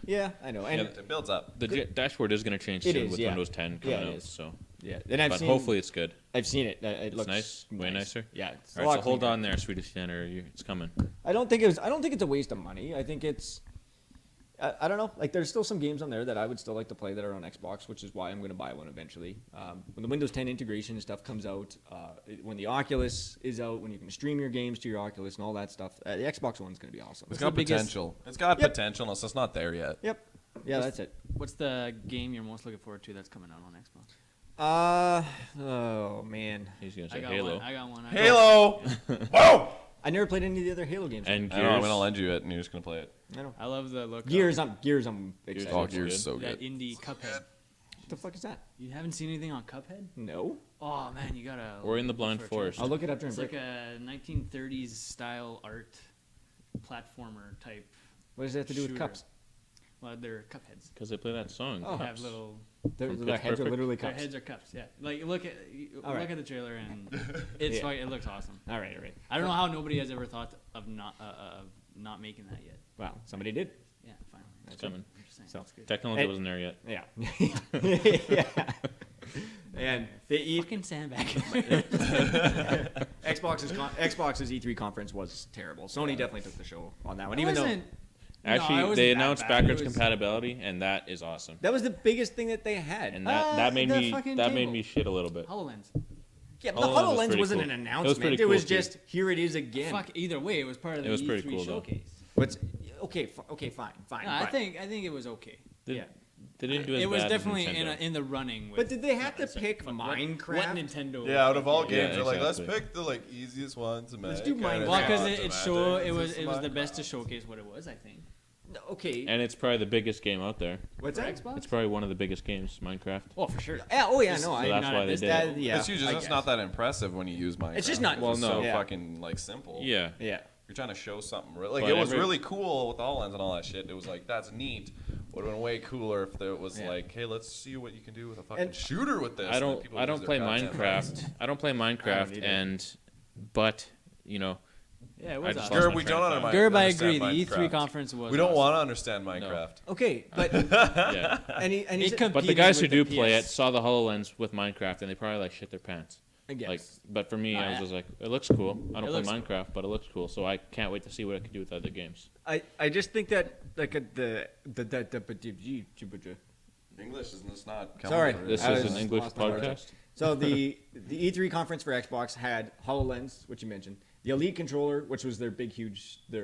Yeah, I know. And it builds up. The dashboard is going to change It soon is, with yeah. Windows 10 Yeah, coming it out. is. So, yeah, and I've but seen. hopefully it's good. I've seen it. It looks nice, way nicer. Yeah, it's a All lot right, so hold cleaner. on there, Swedish Tanner. It's coming. I don't think it's a waste of money. I think it's I don't know. Like, there's still some games on there that I would still like to play that are on Xbox, which is why I'm going to buy one eventually. When the Windows 10 integration and stuff comes out, when the Oculus is out, when you can stream your games to your Oculus and all that stuff, the Xbox One's going to be awesome. It's got potential. It's got potential, it's just not there yet. Yep. Yeah, that's it. What's the game you're most looking forward to that's coming out on Xbox? Oh man, He's gonna I say got Halo. one. I got one. Halo! Whoa! I never played any of the other Halo games. And I know, I'm Gears. gonna lend you it, and you're just gonna play it. I know. I love the look. Gears, of I'm excited. Oh, looks Gears good. is so that good. indie Cuphead. What the fuck is that? You haven't seen anything on Cuphead? No. Oh man, you gotta. Or in the look Blind for a trailer. Forest. I'll look it up during It's break. like a 1930s style art platformer type. What does that have to do with shooter. cups? Well, they're cup heads. Because they play that song. Oh. They Cups. have little. Their Pitch heads are Perfect. literally Their cups. heads are cups. Yeah. Like look All right. at the trailer and it's Yeah. like, it looks awesome. All right. I don't know how nobody has ever thought of not making that yet. Wow, somebody did. Yeah, finally. It's coming. I'm just saying, So- that's good. Technology Hey. wasn't there yet. Yeah. Yeah. And the Fucking sandbag. Xbox's E3 conference was terrible. Sony definitely took the show on that one, It even though wasn't- no, Actually, it wasn't they that announced bad. backwards It was- compatibility, and that is awesome. that was the biggest thing that they had. And that made the me fucking made table. me shit a little bit. HoloLens. Yeah, but HoloLens the was HoloLens pretty wasn't cool. an It was announcement. pretty It was cool, too. just here it is again. Fuck, either way, it was part of the It was E3 pretty cool, though. showcase. What's okay? Fine. No, I but- think it was okay. Yeah. They didn't do as It was bad as definitely Nintendo. in the running. With, But did they have to it's like, pick fuck, Minecraft? What Nintendo? Yeah, out of all Yeah, games, they're like, let's exactly. pick the like easiest one to make. Let's do and Minecraft. it's Well, not because to it magic, showed it it's was just it was the best to Minecraft. showcase what it was. I think. No, okay. And it's probably the biggest game out there. What's For that? Xbox? It's probably one of the biggest games, Minecraft. Oh, for sure. Yeah. Oh yeah. No. So I. that's not why at they this did day. it. Yeah. It's huge. I It's just guess. not that impressive when you use Minecraft. It's just not- Well, so Yeah. fucking like simple. Yeah. Yeah. You're trying to show something. Like But it was every- really cool with the HoloLens and all that shit. It was like that's neat. Would have been way cooler if there was Yeah. like, hey, let's see what you can do with a fucking And- shooter with this. I and don't people I don't use play their goddamn Minecraft. minds. I don't play Minecraft, either. but you know, Yeah, it I was just awesome. lost Gerb, my we train don't of understand. thought. Gerb, I understand agree. The E3 Minecraft. conference was. We don't awesome. want to understand Minecraft. Okay, but Yeah. and It could- But the Competing guys who with do the play it PS. saw the HoloLens with Minecraft, and they probably like shit their pants. I guess. Like, but for me, No, I was yeah. just like, it looks cool. I don't It play looks Minecraft, but it looks cool. So I can't wait to see what I can do with other games. I just think that like the English is just not. Sorry. This I is was an English lost my words. podcast. So the E3 conference for Xbox had HoloLens, which you mentioned, the Elite controller, which was their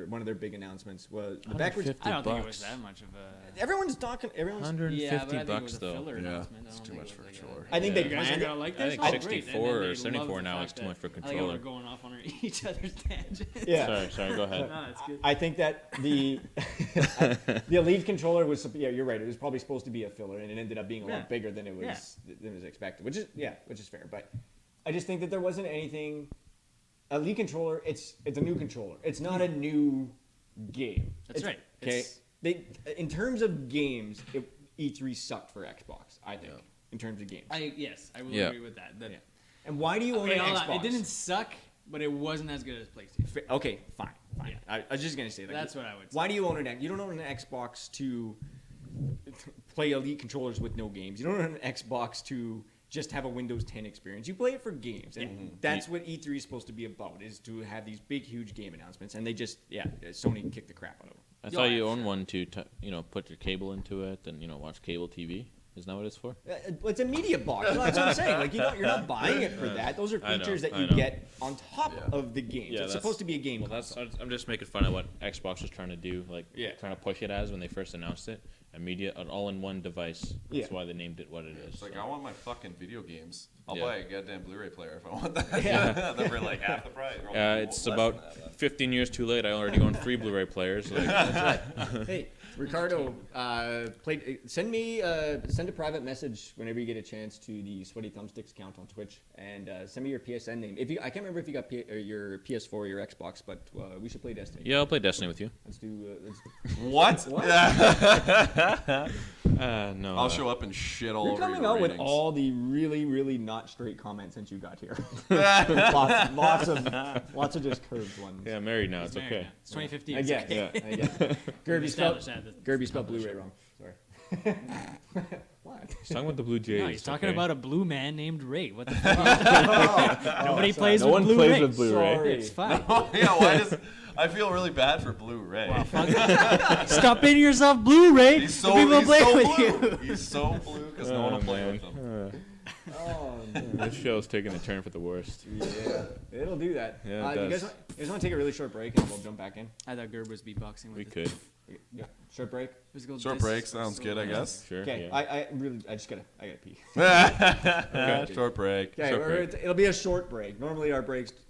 one of their big announcements, was the backwards. I don't think it $50. was that much of a. Everyone's talking. Everyone's. 150 Yeah, but I think it bucks was a though. filler Yeah, announcement. I it's don't too think much it for a was controller. I think Yeah. they You guys are planned gonna it. like I this? think Oh, great. 64 And then or they love 74 the now fact is too that- much for I think controller. we're going off on each other's tangents. Yeah. Sorry, go ahead. No, it's good. I think that the Elite controller was. Yeah, you're right. It was probably supposed to be a filler, and it ended up being a Yeah. lot bigger than it was expected, which is fair. But I just think that there wasn't anything. Elite controller, it's a new controller. It's not a new game. That's It's- right. Okay. It's- In terms of games, E3 sucked for Xbox. I think in terms of games. Yes, I will Yeah. agree with that. Yeah. And why do you own Okay, an hold Xbox? on. It didn't suck, but it wasn't as good as PlayStation. Okay, fine. Yeah. I was just gonna say that. That's what I would say. Why do you own an X? You don't own an Xbox to play Elite controllers with no games. You don't own an Xbox to just have a Windows 10 experience. You play it for games, and that's what E3 is supposed to be about: is to have these big, huge game announcements. And they just, Sony kicked the crap out of them. I thought you owned one to, put your cable into it and, watch cable TV. Isn't that what it's for? It's a media box. That's what I'm saying. Like you're not buying it for that. Those are I know, features that I you know. get on top Yeah. of the games. Yeah, It's that's- supposed to be a game. Well, console. I'm just making fun of what Xbox was trying to do, Yeah. trying to push it as when they first announced it. An all-in-one device. That's Yeah. why they named it what it is. It's like so. I want my fucking video games. I'll Yeah. buy a goddamn Blu-ray player if I want that. Yeah, they're for like half the price. or It's less about than that. 15 years too late. I already own 3 Blu-ray players. Like, Hey, Ricardo, send a private message whenever you get a chance to the Sweaty Thumbsticks account on Twitch, and send me your PSN name. I can't remember if you got your PS4 or your Xbox, but we should play Destiny. yeah, I'll play Destiny with you. Let's do. What? No. I'll show up and shit all You're over coming your out with ratings. all the really, really not straight comments since you got here. lots of just curved ones. Yeah, I'm married now. It's Married okay. now. It's 2015. I It's guess. okay. I guess. Gerby spelled Established that. Gerby spelled Blu-ray wrong. Sorry. What? He's talking about the Blue Jays. No, he's talking okay? about a blue man named Ray. What the fuck? Nobody plays No with one blue plays Ray. with Blu-ray. Sorry. It's fine. Yeah, why does I feel really bad for Blu-ray. Wow, fuck. Stop beating yourself blue, Ray. He's The so, people he's play so with blue. you. He's so blue because no one will play with him. Oh, This show's taking a turn for the worst. yeah. It'll do that. Yeah, it you does. guys want to take a really short break and we'll jump back in? I thought Gerb was beatboxing with We it. could. Yeah. Short break? Physical Short dis- break sounds good, I guess. Sure. Okay. Yeah. I just gotta pee. Short break. Okay, Short break. it'll be a short break. Normally our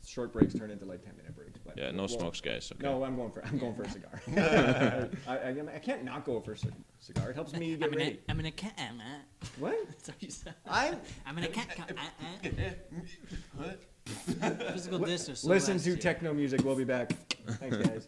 short breaks turn into like 10-minute breaks. But Yeah, no smokes, guys. Okay. No, I'm going for a cigar. I can't not go for a cigar. It helps me get ready. I'm in a cat. What? That's what you said. I'm I'm in a cat. Physical dis or so listen last to year. techno music. We'll be back. Thanks, guys.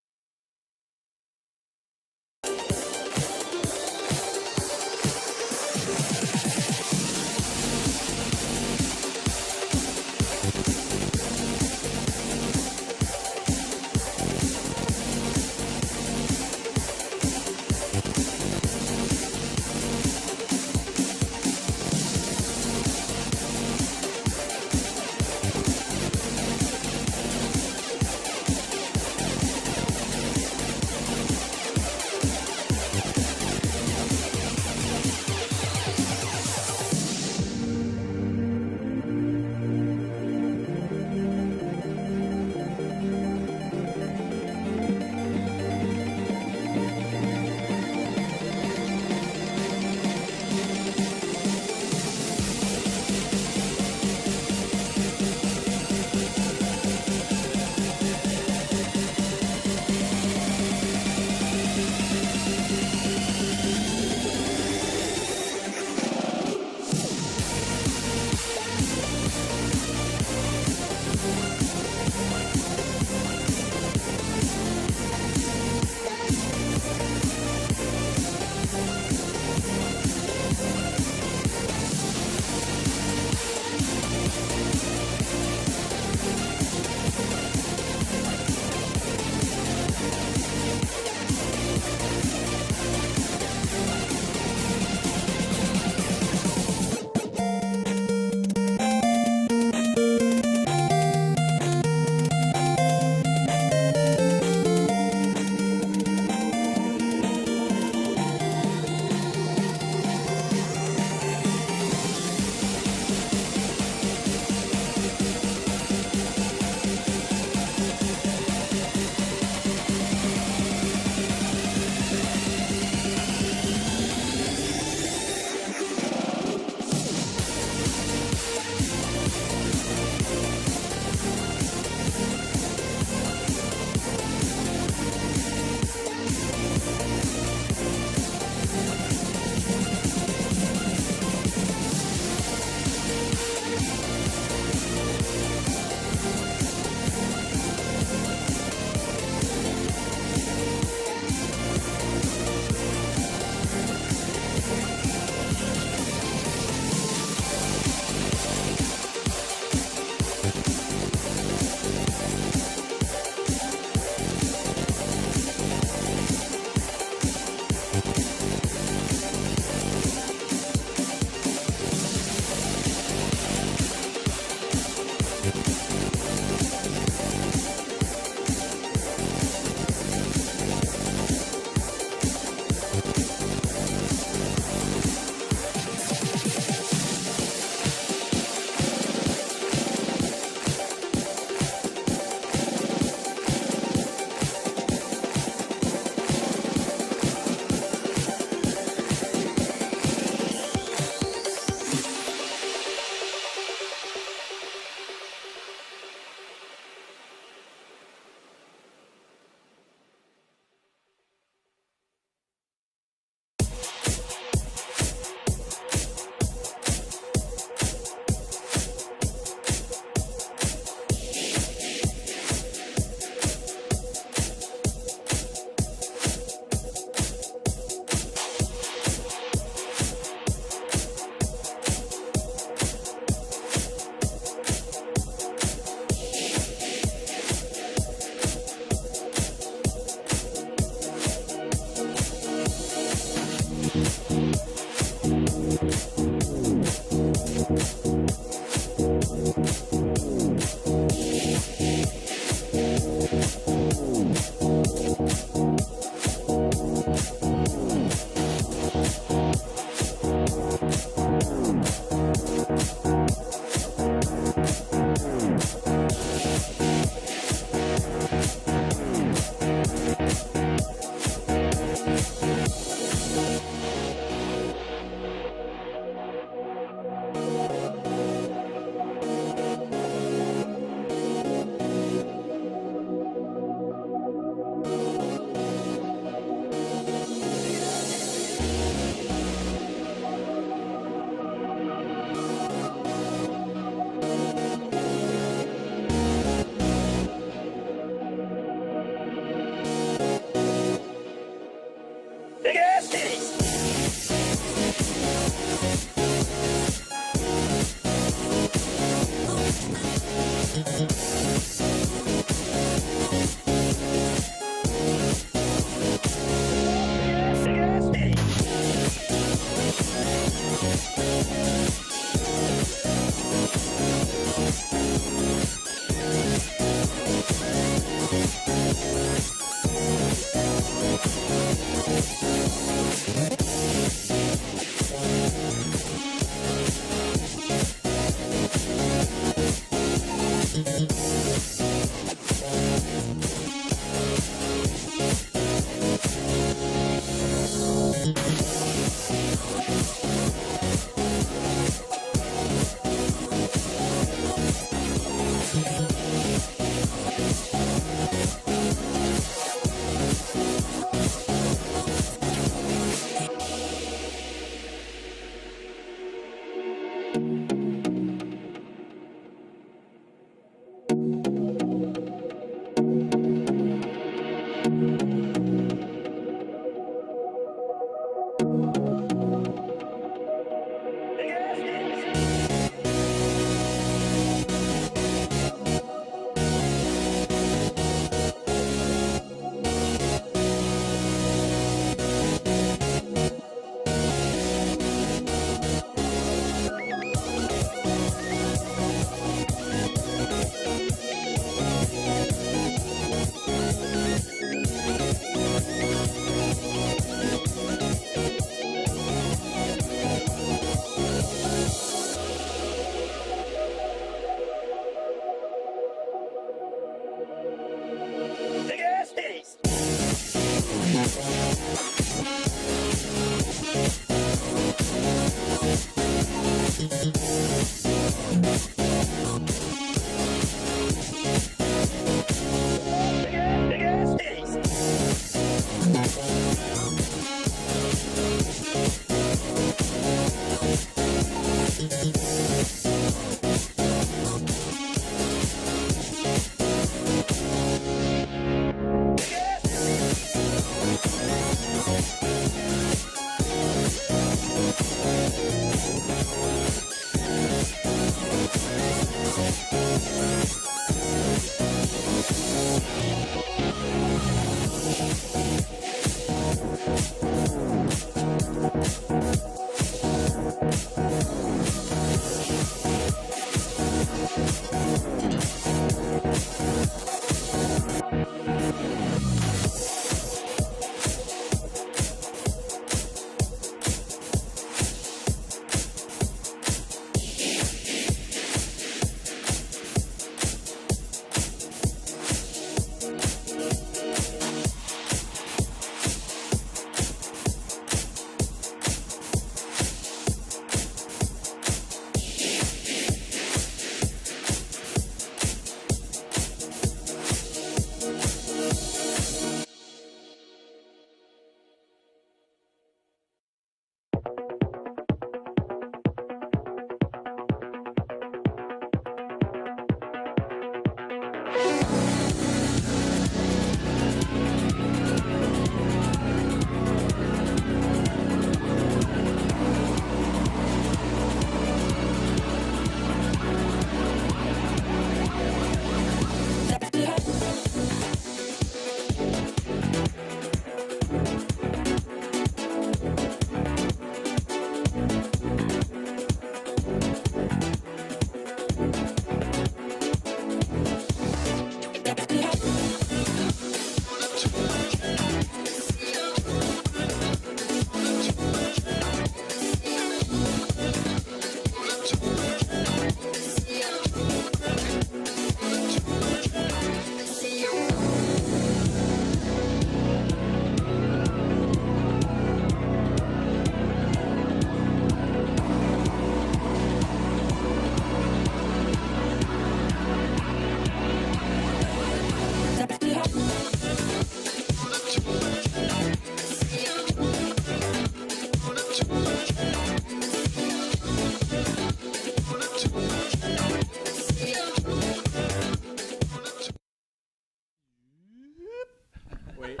Wait.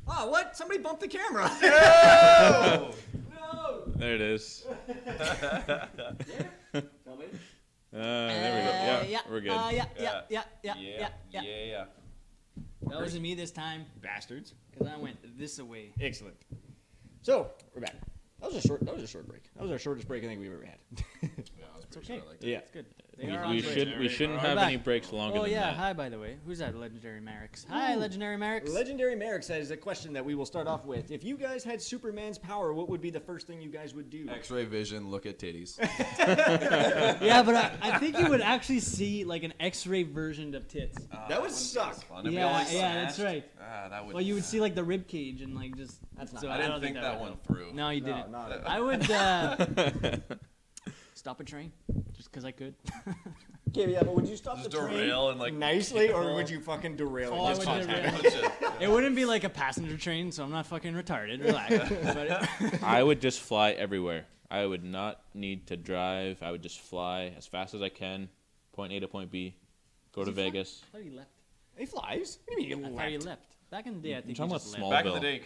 Oh, what? Somebody bumped the camera. No! There it is. Tell me. There we go. Yeah, we're good. Yeah. That wasn't me this time, Bastards. because I went this away. Excellent. So we're back. That was a short break. That was our shortest break I think we've ever had. It's okay. I like Yeah. It's good. We, They are on we break. should we shouldn't We're have back. any breaks longer Oh than yeah, that. hi by the way. Who's that? Legendary Merrick's. Hi, Legendary Merrick's. Legendary Merrick says a question that we will start off with. If you guys had Superman's power, what would be the first thing you guys would do? X-ray vision. Look at titties. Yeah, but I think you would actually see like an X-ray version of tits. That would suck. Yeah, that's right. That would. Well, you would see like the rib cage and like just. That's not. So I didn't don't think that would one help. through. No, you No, didn't. not at all. I would stop a train just because I could. Okay, yeah, but would you stop Just the train derail and, like, nicely, or would you fucking derail it? Oh, I Just would contact derail. it? It wouldn't be like a passenger train, so I'm not fucking retarded. Relax. But I would just fly everywhere. I would not need to drive. I would just fly as fast as I can, point A to point B, go to he fly? Vegas. I thought he left. He flies. What do you mean I he thought he left? left. Back in the day, I think talking he about just small- left. Back in the Bill. day, you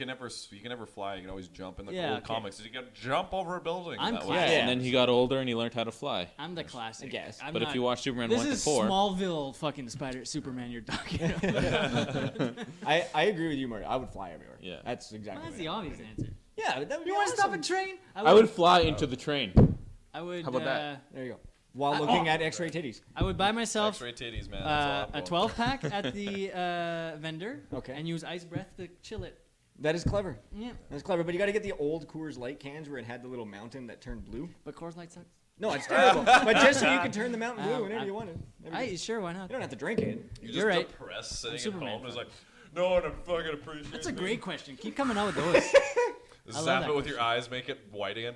can never fly. You can always jump in the Yeah, old okay. comics. You could jump over a building. I'm that classy. way. Yeah, and then he got older and he learned how to fly. I'm the classic. I guess. I'm But not, if you watch Superman this 1 to is 4, Smallville fucking Superman you're talking about. I agree with you, Marty. I would fly everywhere. Yeah. That's exactly. That's what the I would obvious do. answer. Yeah, that would be You want to stop a awesome. train? I would fly into the train. I would. How about that? There you go. While looking at X-ray titties. I would buy myself X-ray titties, man. That's all I'm a going 12-pack at the vendor. Okay. And use ice breath to chill it. That is clever. Yeah. That's clever. But you got to get the old Coors Light cans where it had the little mountain that turned blue. But Coors Light sucks. No, it's terrible. But just so you can turn the mountain blue whenever I- you want it. I sure, why not? You don't have to drink it. You're You're right. depressed sitting Superman at home. It's fan. like, no one fucking appreciates That's a me. great question. Keep coming out with those. I love Zap that it with your eyes, make it white again.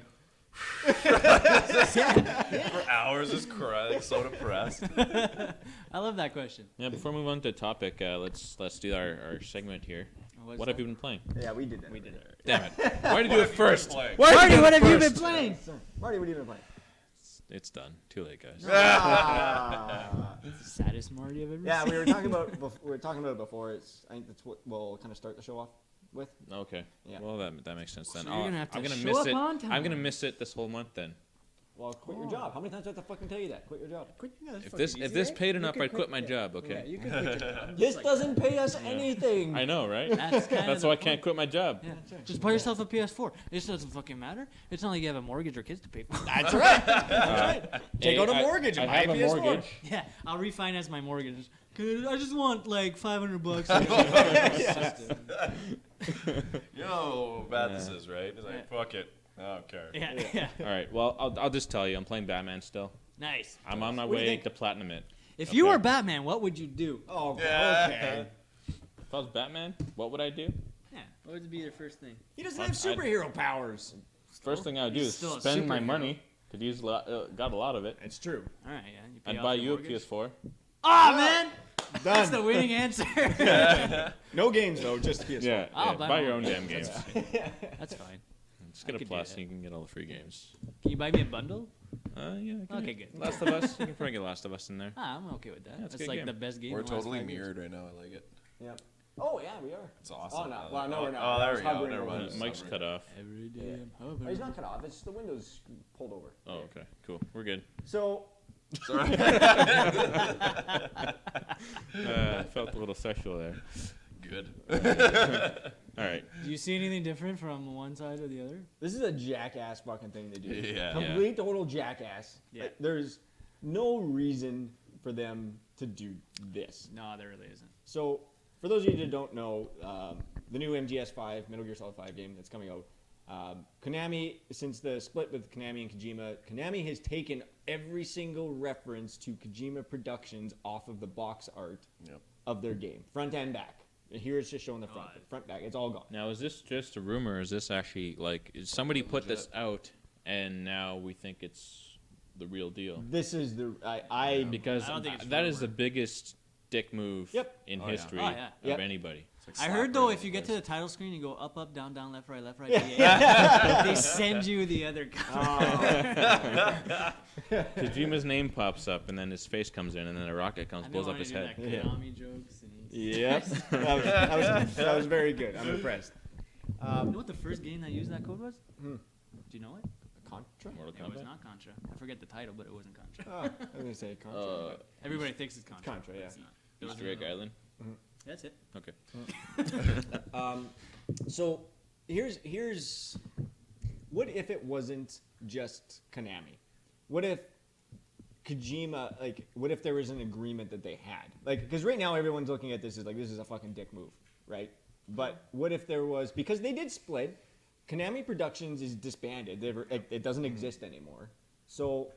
yeah. For hours, just crying, so depressed. I love that question. Yeah, before we move on to the topic, let's do our segment here. What's What have you been playing? Yeah, we did that. We did it. Damn it. Why did you do it first? playing? Why Marty, did what you have do you it been first? playing? Marty, what have you been playing? It's done. Too late, guys. Saddest Marty I've ever Yeah, seen. we were talking about it before. I think that's what we'll kind of start the show off with. Okay. Yeah. Well, that makes sense then. So you're gonna have to I'm gonna show miss up it. on time. I'm gonna miss it this whole month then. Well, quit your job. How many times do I have to fucking tell you that? Quit your job. If this paid enough, I'd quit my job. Okay. you can quit your job. This doesn't pay us anything. I know, right? That's kind That's of why I the can't point. quit my job. Yeah. Just buy yourself a PS4. It doesn't fucking matter. It's not like you have a mortgage or kids to pay for. That's right. That's right. Take out a mortgage and I buy have a a PS4. mortgage. Yeah, I'll refinance my mortgage. 'Cause I just want like $500. You know how bad this is, right? It's like, fuck it. I don't care. yeah. All right. Well, I'll just tell you, I'm playing Batman still. Nice. I'm on my What do you way think? to platinum it. If you Okay. were Batman, what would you do? Oh, Yeah. okay. If I was Batman, what would I do? Yeah. What would be your first thing? He doesn't have superhero powers. First thing I would do He's is still a spend my superhero. money because he's got a lot of it. It's true. All right. Yeah. You pay I'd off buy your you a mortgage. PS4. Oh man, that's the Done. winning answer. No games though, just PS4. Yeah, I'll yeah, buy buy my your own own damn games. games. That's fine. Just get I a could do plus that. and you can get all the free games. Can you buy me a bundle? Yeah. I can Okay, get good. Last of Us. You can probably get Last of Us in there. Ah, I'm okay with that. Yeah, it's a That's good like game. the best game. We're in the last totally 5 years. mirrored right now. I like it. Yep. Oh yeah, we are. It's awesome. Oh no. Well, no, we're not. Oh, I there was we go. hovering Never over mind. it. It's Mike's hovering. cut off. Every day Yeah. I'm Oh, hovering. he's not cut off. It's the window's pulled over. Oh, okay. Cool. We're good. So Sorry. I felt a little sexual there. Good. All right. Do you see anything different from one side or the other? this is a jackass fucking thing to do. Yeah. Complete total jackass. Yeah. Like, there's no reason for them to do this. No, there really isn't. So, for those of you that don't know, the new MGS5, Metal Gear Solid 5 game that's coming out, Konami, since the split with Konami and Kojima, Konami has taken every single reference to Kojima Productions off of the box art Yep. of their game, front and back. And here it's just showing the front, back. It's all gone. Now, is this just a rumor? Or is this actually is somebody put this out and now we think it's the real deal? This is the Because I don't think it's that is rumor. the biggest dick move Yep. in Oh, yeah. history Oh, yeah. of Yep. anybody. I heard though, if you get to the title screen, you go up, up, down, down, left, right, they send you the other cover. Kojima's name pops up and then his face comes in and then a rocket comes, blows up his head. Like Konami jokes. And Yep. that was very good. I'm impressed. you know what the first game that used that code was? Do you know it? Contra? Mortal It was Kombat. not Contra. I forget the title, but it wasn't Contra. Oh, I was going to say Contra. Everybody thinks it's Contra. Contra, but yeah. It's not. It was Easter Egg Island. That's it. Okay. So here's what if it wasn't just Konami? What if Kojima, like, what if there was an agreement that they had? Like, because right now everyone's looking at this as like, this is a fucking dick move, right? But what if there was, because they did split, Konami Productions is disbanded. It doesn't exist anymore. So,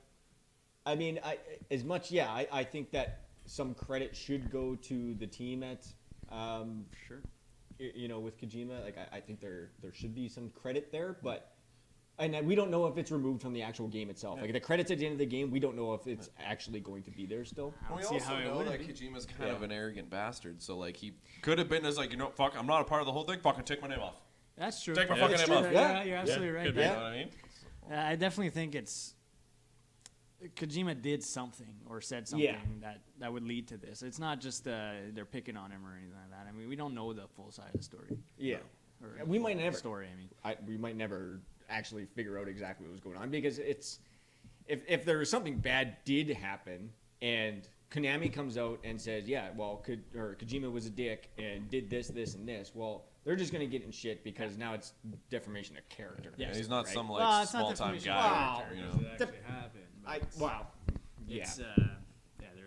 I mean, I think that some credit should go to the team at, Sure. with Kojima. Like, I think there should be some credit there, but. And we don't know if it's removed from the actual game itself. Like the credits at the end of the game, we don't know if it's actually going to be there still. I don't We see also how it know would that be. Kojima's kind of an arrogant bastard, so like he could have been as like, fuck, I'm not a part of the whole thing. Fucking take my name off. That's true. Take my Yeah, fucking it's name true. off. Yeah, you're absolutely right. Could be, you know what I mean? I definitely think Kojima did something or said something that would lead to this. It's not just they're picking on him or anything like that. I mean, we don't know the full side of the story. Yeah. Or We might never. Story, I mean. We might never actually figure out exactly what was going on because it's if there was something bad did happen and Konami comes out and says, yeah, well, Kojima was a dick and did this, and this. Well, they're just gonna get in shit because now it's defamation of character. Yeah, He's not right? some Well, like it's not small time defamation guy. of You character. know. It actually happened. Wow. Yeah. It's, there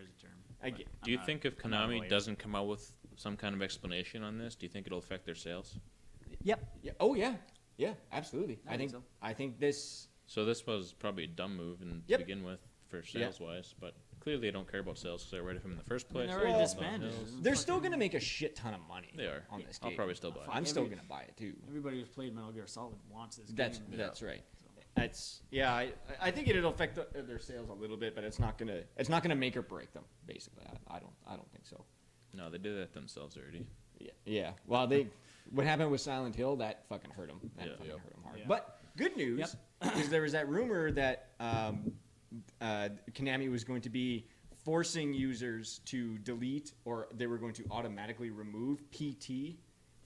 is a term. I get. Do you I'm think if I'm not a Konami lawyer. doesn't come out with some kind of explanation on this, do you think it'll affect their sales? Yep. Yeah. Oh yeah. Yeah. Absolutely. I think so. I think this. So this was probably a dumb move to Yep. begin with for sales wise, but clearly they don't care about sales because they rid of him in the first I mean, place. they're already Well, disbanded. They're still gonna make a shit ton of money. They are. on this I'll game. probably still buy it. I'm still Every- gonna buy it too. Everybody who's played Metal Gear Solid wants this That's game. that's right. That's I think it'll affect their sales a little bit, but it's not gonna make or break them. Basically, I don't think so. No, they did that themselves already. Yeah. Well, what happened with Silent Hill that fucking hurt them. That fucking hurt them hard. Yeah. But good news is there was that rumor that Konami was going to be forcing users to delete or they were going to automatically remove PT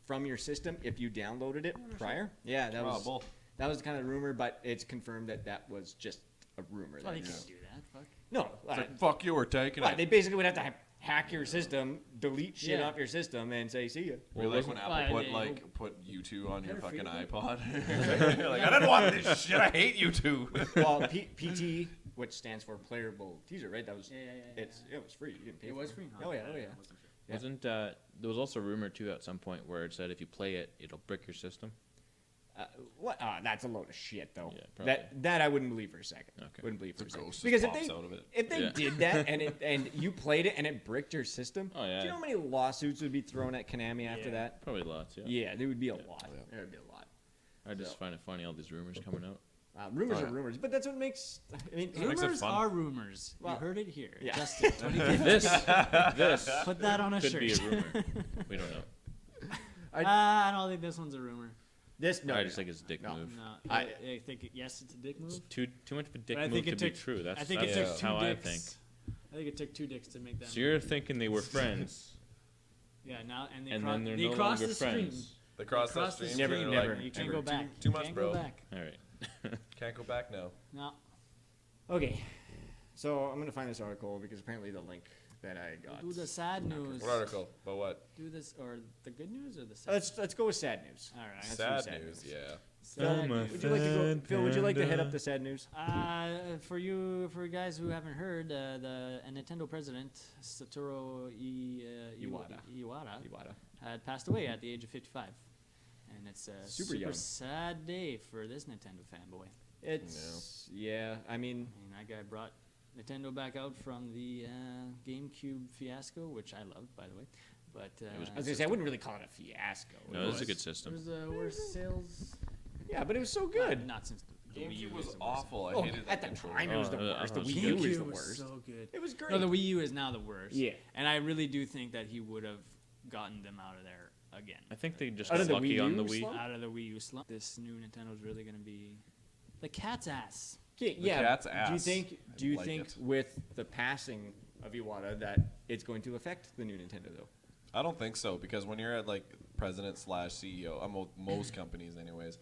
from your system if you downloaded it prior. Yeah, that was bull. that was kind of the rumor, but it's confirmed that was just a rumor. Well, they That- can't do that. Fuck. No, It's like, fuck you, we're taking well, it. they basically would have to hack your system, delete shit Yeah. off your system, and say, "See ya." Or like when Well, Apple they- put U2 on your Kinda fucking free, iPod. You're like, I didn't want this shit. I hate U2. Well, PT, which stands for playable teaser, right? That was Yeah. it was free. You didn't pay. It for was free. Oh yeah. Oh yeah. Yeah. Wasn't there was also a rumor too at some point where it said if you play it, it'll brick your system. What? That's a load of shit, though. Yeah, probably. that I wouldn't believe for a second. Okay. Wouldn't believe for a The second. ghost just Because pops out of it. if they Yeah. did that and you played it and it bricked your system, Oh, yeah. do you know how many lawsuits would be thrown at Konami after that? Probably lots. Yeah. Yeah, there would be a lot. Yeah. There would be a lot. I just find it funny all these rumors coming out. Rumors Oh, are yeah. rumors, but that's what makes. I mean, makes it Rumors fun. are rumors. Well, you heard it here. yeah. Justin, 2015. This Put that on a could shirt. be a rumor. We don't know. I don't think this one's a rumor. this no. I just think it's a dick No. move. No, I- I think yes, it's a dick move. Too much of a dick But I move think to it be took. true. That's I think that's it took two how dicks. I think. I think it took two dicks to make that. So you're thinking they were friends, Yeah, now and they, and cro- then they're they no crossed longer the stream. friends. They crossed that Cross the stream. Never- and never. they're like, You can't go back. Too You much, can't bro. Go back. All right. Can't go back now. No. Okay, so I'm gonna find this article because apparently the link that I got. Do the sad news. What article? About what? Do this or the good news or the sad. Let's go with sad news. All right. Let's do Sad sad news, news. yeah. Sad my news. Would you like to go, Phil? Would you like to head up the sad news? For you guys who haven't heard, the Nintendo president Satoru Iwata Iwata. had passed away at the age of 55, and it's a Super super young. sad day for this Nintendo fanboy. It's yeah. I mean, I mean, that guy brought Nintendo back out from the GameCube fiasco, which I loved, by the way. But I was gonna say I wouldn't really call it a fiasco. No, this is a good it system. was the worst sales. Yeah, but it was so good. Not since the Wii U GameCube was the worst. awful. I Oh, hated that at the controller. time, it was the Oh, worst. The I Wii was U was the GameCube was worst. so good. It was great. No, the Wii U is now the worst. Yeah. And I really do think that he would have gotten them out of there again. I think they just Out got of the lucky Wii on the U Wii. slump? Out of the Wii U slump. This new Nintendo is really going to be the cat's ass. Yeah. cat's Do you ass. think? Do I you like think it. with the passing of Iwata that it's going to affect the new Nintendo though? I don't think so because when you're at like president / CEO, most companies anyways,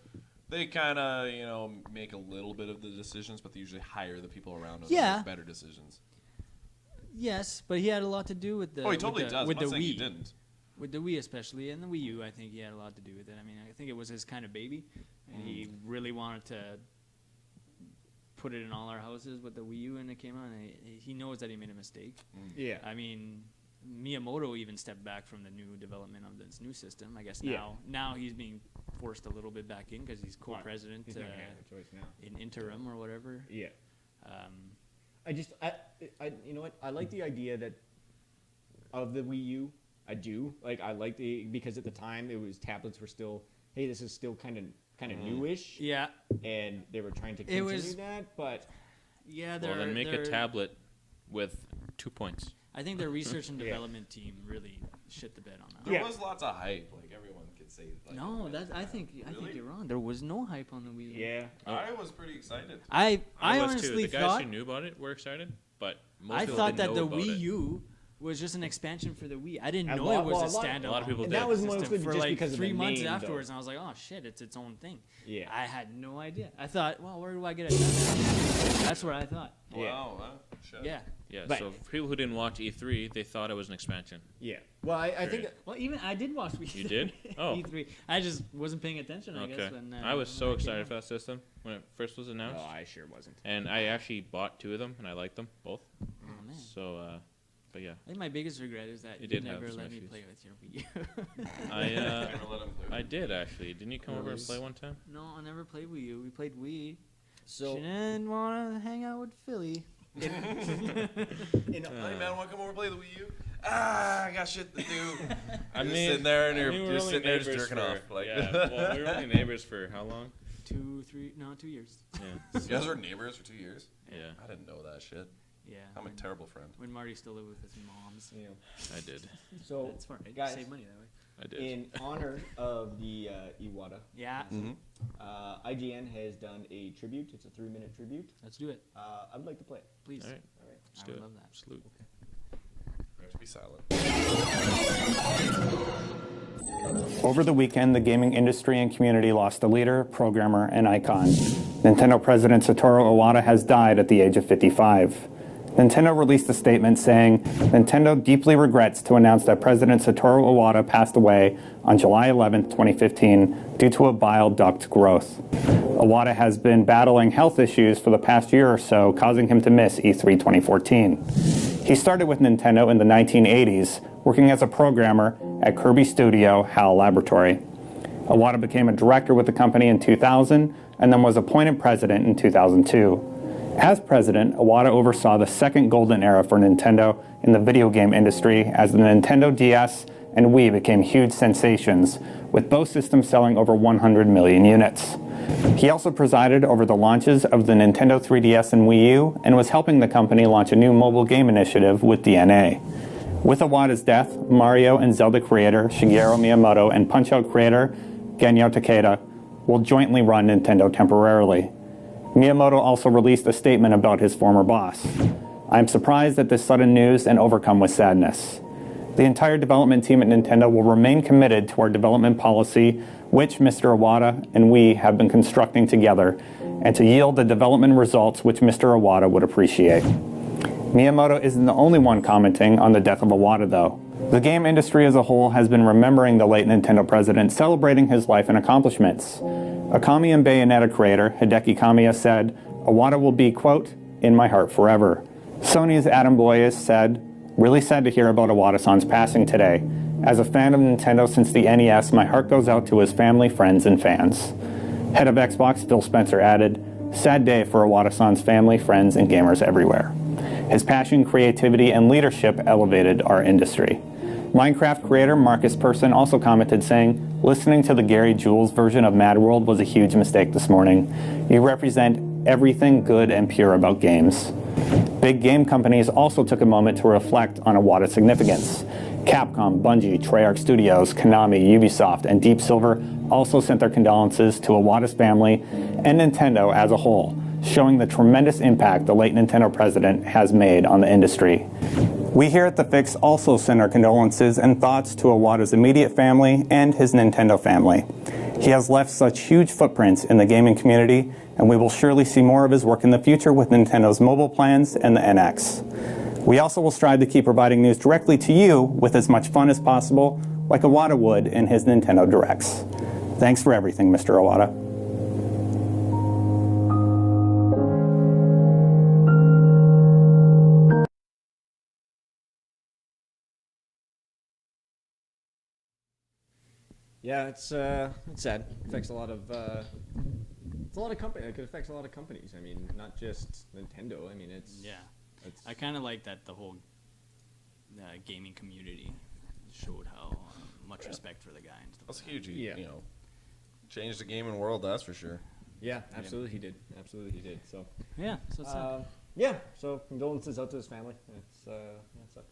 they kind of make a little bit of the decisions, but they usually hire the people around them to Yeah. make better decisions. Yes, but he had a lot to do with the. Oh, he totally with the, does. With I'm not the saying Wii. he didn't. With the Wii especially, and the Wii U, I think he had a lot to do with it. I mean, I think it was his kind of baby, and he really wanted to put it in all our houses with the Wii U when it came out. And he knows that he made a mistake. Yeah. I mean, Miyamoto even stepped back from the new development of this new system. I guess Yeah. now he's being forced a little bit back in because he's co-president He's not gonna have a choice now. in interim or whatever. Yeah. You know what? I like the idea that of the Wii U. I do. Like, I like because at the time it was tablets were still, hey, this is still kind of newish. Yeah, And they were trying to continue was- that, but yeah. Well, then make a tablet with 2 points. I think their research and Yeah. development team really shit the bed on that. There Yeah. was lots of hype. Like everyone could say. Like, No, I think Really? you're wrong. There was no hype on the Wii U. yeah. I was pretty excited. I was honestly too. The guys thought who knew about it were excited, but most I people thought didn't that know the about Wii it. U was just an expansion for the Wii. I didn't A know lot- it was well, a a lot- standalone. a lot of people And did. that was system mostly for just like because of 3 the months name, afterwards, though. and I was like, oh shit, it's its own thing. Yeah. I had no idea. I thought, well, where do I get it? That's what I thought. Yeah. Wow. Shit. Yeah. Yeah, But- so for people who didn't watch E3, they thought it was an expansion. Yeah. Well, I think Period. Well, even I did watch Wii. You did? Oh. E3. I just wasn't paying attention. I Okay. guess when I was when so it came excited out. for that system when it first was announced. no, I sure wasn't. And I actually bought 2 of them, and I liked them both. Oh man. So, but yeah, I think my biggest regret is that It you did have never some let me issues. play with your Wii U. I did actually. Didn't you come over and Really? play one time? No, I never played Wii U. We played Wii. So, She didn't want to hang out with Philly. in, Hey man, want to come over and play the Wii U? I got shit to do. I Just sitting there and you're we were just only sitting there just neighbors jerking for- off. Like, yeah, well, we were only neighbors for how long? 2 years. Yeah, you guys were neighbors for 2 years. yeah, I didn't know that shit. Yeah. I'm a terrible friend. When Marty still lived with his moms. you know, I did. so That's smart. Right? guys, Save money that way. I did. in honor of the Iwata, Yeah. IGN has done a tribute. It's a 3-minute tribute. Let's do it, I would like to play it. please. All right, All right. let's I do would it. love that. Salute. We have to be silent. Over the weekend, the gaming industry and community lost a leader, programmer, and icon. Nintendo President Satoru Iwata has died at the age of 55. Nintendo released a statement saying, Nintendo deeply regrets to announce that President Satoru Iwata passed away on July 11, 2015, due to a bile duct growth. Iwata has been battling health issues for the past year or so, causing him to miss E3 2014. He started with Nintendo in the 1980s, working as a programmer at Kirby Studio HAL Laboratory. Iwata became a director with the company in 2000 and then was appointed president in 2002. As president, Iwata oversaw the second golden era for Nintendo in the video game industry as the Nintendo DS and Wii became huge sensations, with both systems selling over 100 million units. He also presided over the launches of the Nintendo 3DS and Wii U and was helping the company launch a new mobile game initiative with DNA. With Iwata's death, Mario and Zelda creator Shigeru Miyamoto and Punch-Out creator Genyo Takeda will jointly run Nintendo temporarily. Miyamoto also released a statement about his former boss. I am surprised at this sudden news and overcome with sadness. The entire development team at Nintendo will remain committed to our development policy, which Mr. Iwata and we have been constructing together, and to yield the development results which Mr. Iwata would appreciate. Miyamoto isn't the only one commenting on the death of Iwata, though. The game industry as a whole has been remembering the late Nintendo president, celebrating his life and accomplishments. Akami and Bayonetta creator Hideki Kamiya said, Iwata will be, quote, in my heart forever. Sony's Adam Boyes said, really sad to hear about Iwata-san's passing today. As a fan of Nintendo since the NES, my heart goes out to his family, friends, and fans. Head of Xbox Phil Spencer added, sad day for Iwata-san's family, friends, and gamers everywhere. His passion, creativity, and leadership elevated our industry. Minecraft creator Marcus Persson also commented saying, listening to the Gary Jules version of Mad World was a huge mistake this morning. You represent everything good and pure about games. Big game companies also took a moment to reflect on Iwata's significance. Capcom, Bungie, Treyarch Studios, Konami, Ubisoft, and Deep Silver also sent their condolences to Iwata's family and Nintendo as a whole, showing the tremendous impact the late Nintendo president has made on the industry. We here at The Fix also send our condolences and thoughts to Iwata's immediate family and his Nintendo family. He has left such huge footprints in the gaming community, and we will surely see more of his work in the future with Nintendo's mobile plans and the NX. We also will strive to keep providing news directly to you with as much fun as possible, like Iwata would in his Nintendo Directs. Thanks for everything, Mr. Iwata. Yeah, it's sad. It affects a lot of it's a lot of company. It affects a lot of companies. I mean, not just Nintendo. I mean, it's It's, I kind of like that the whole gaming community showed how much respect for the guy and stuff. That's huge. Yeah. You know, changed the gaming world. That's for sure. yeah, absolutely he did. Absolutely he did. So Yeah, so it's yeah, so condolences out to his family. It's it sucks.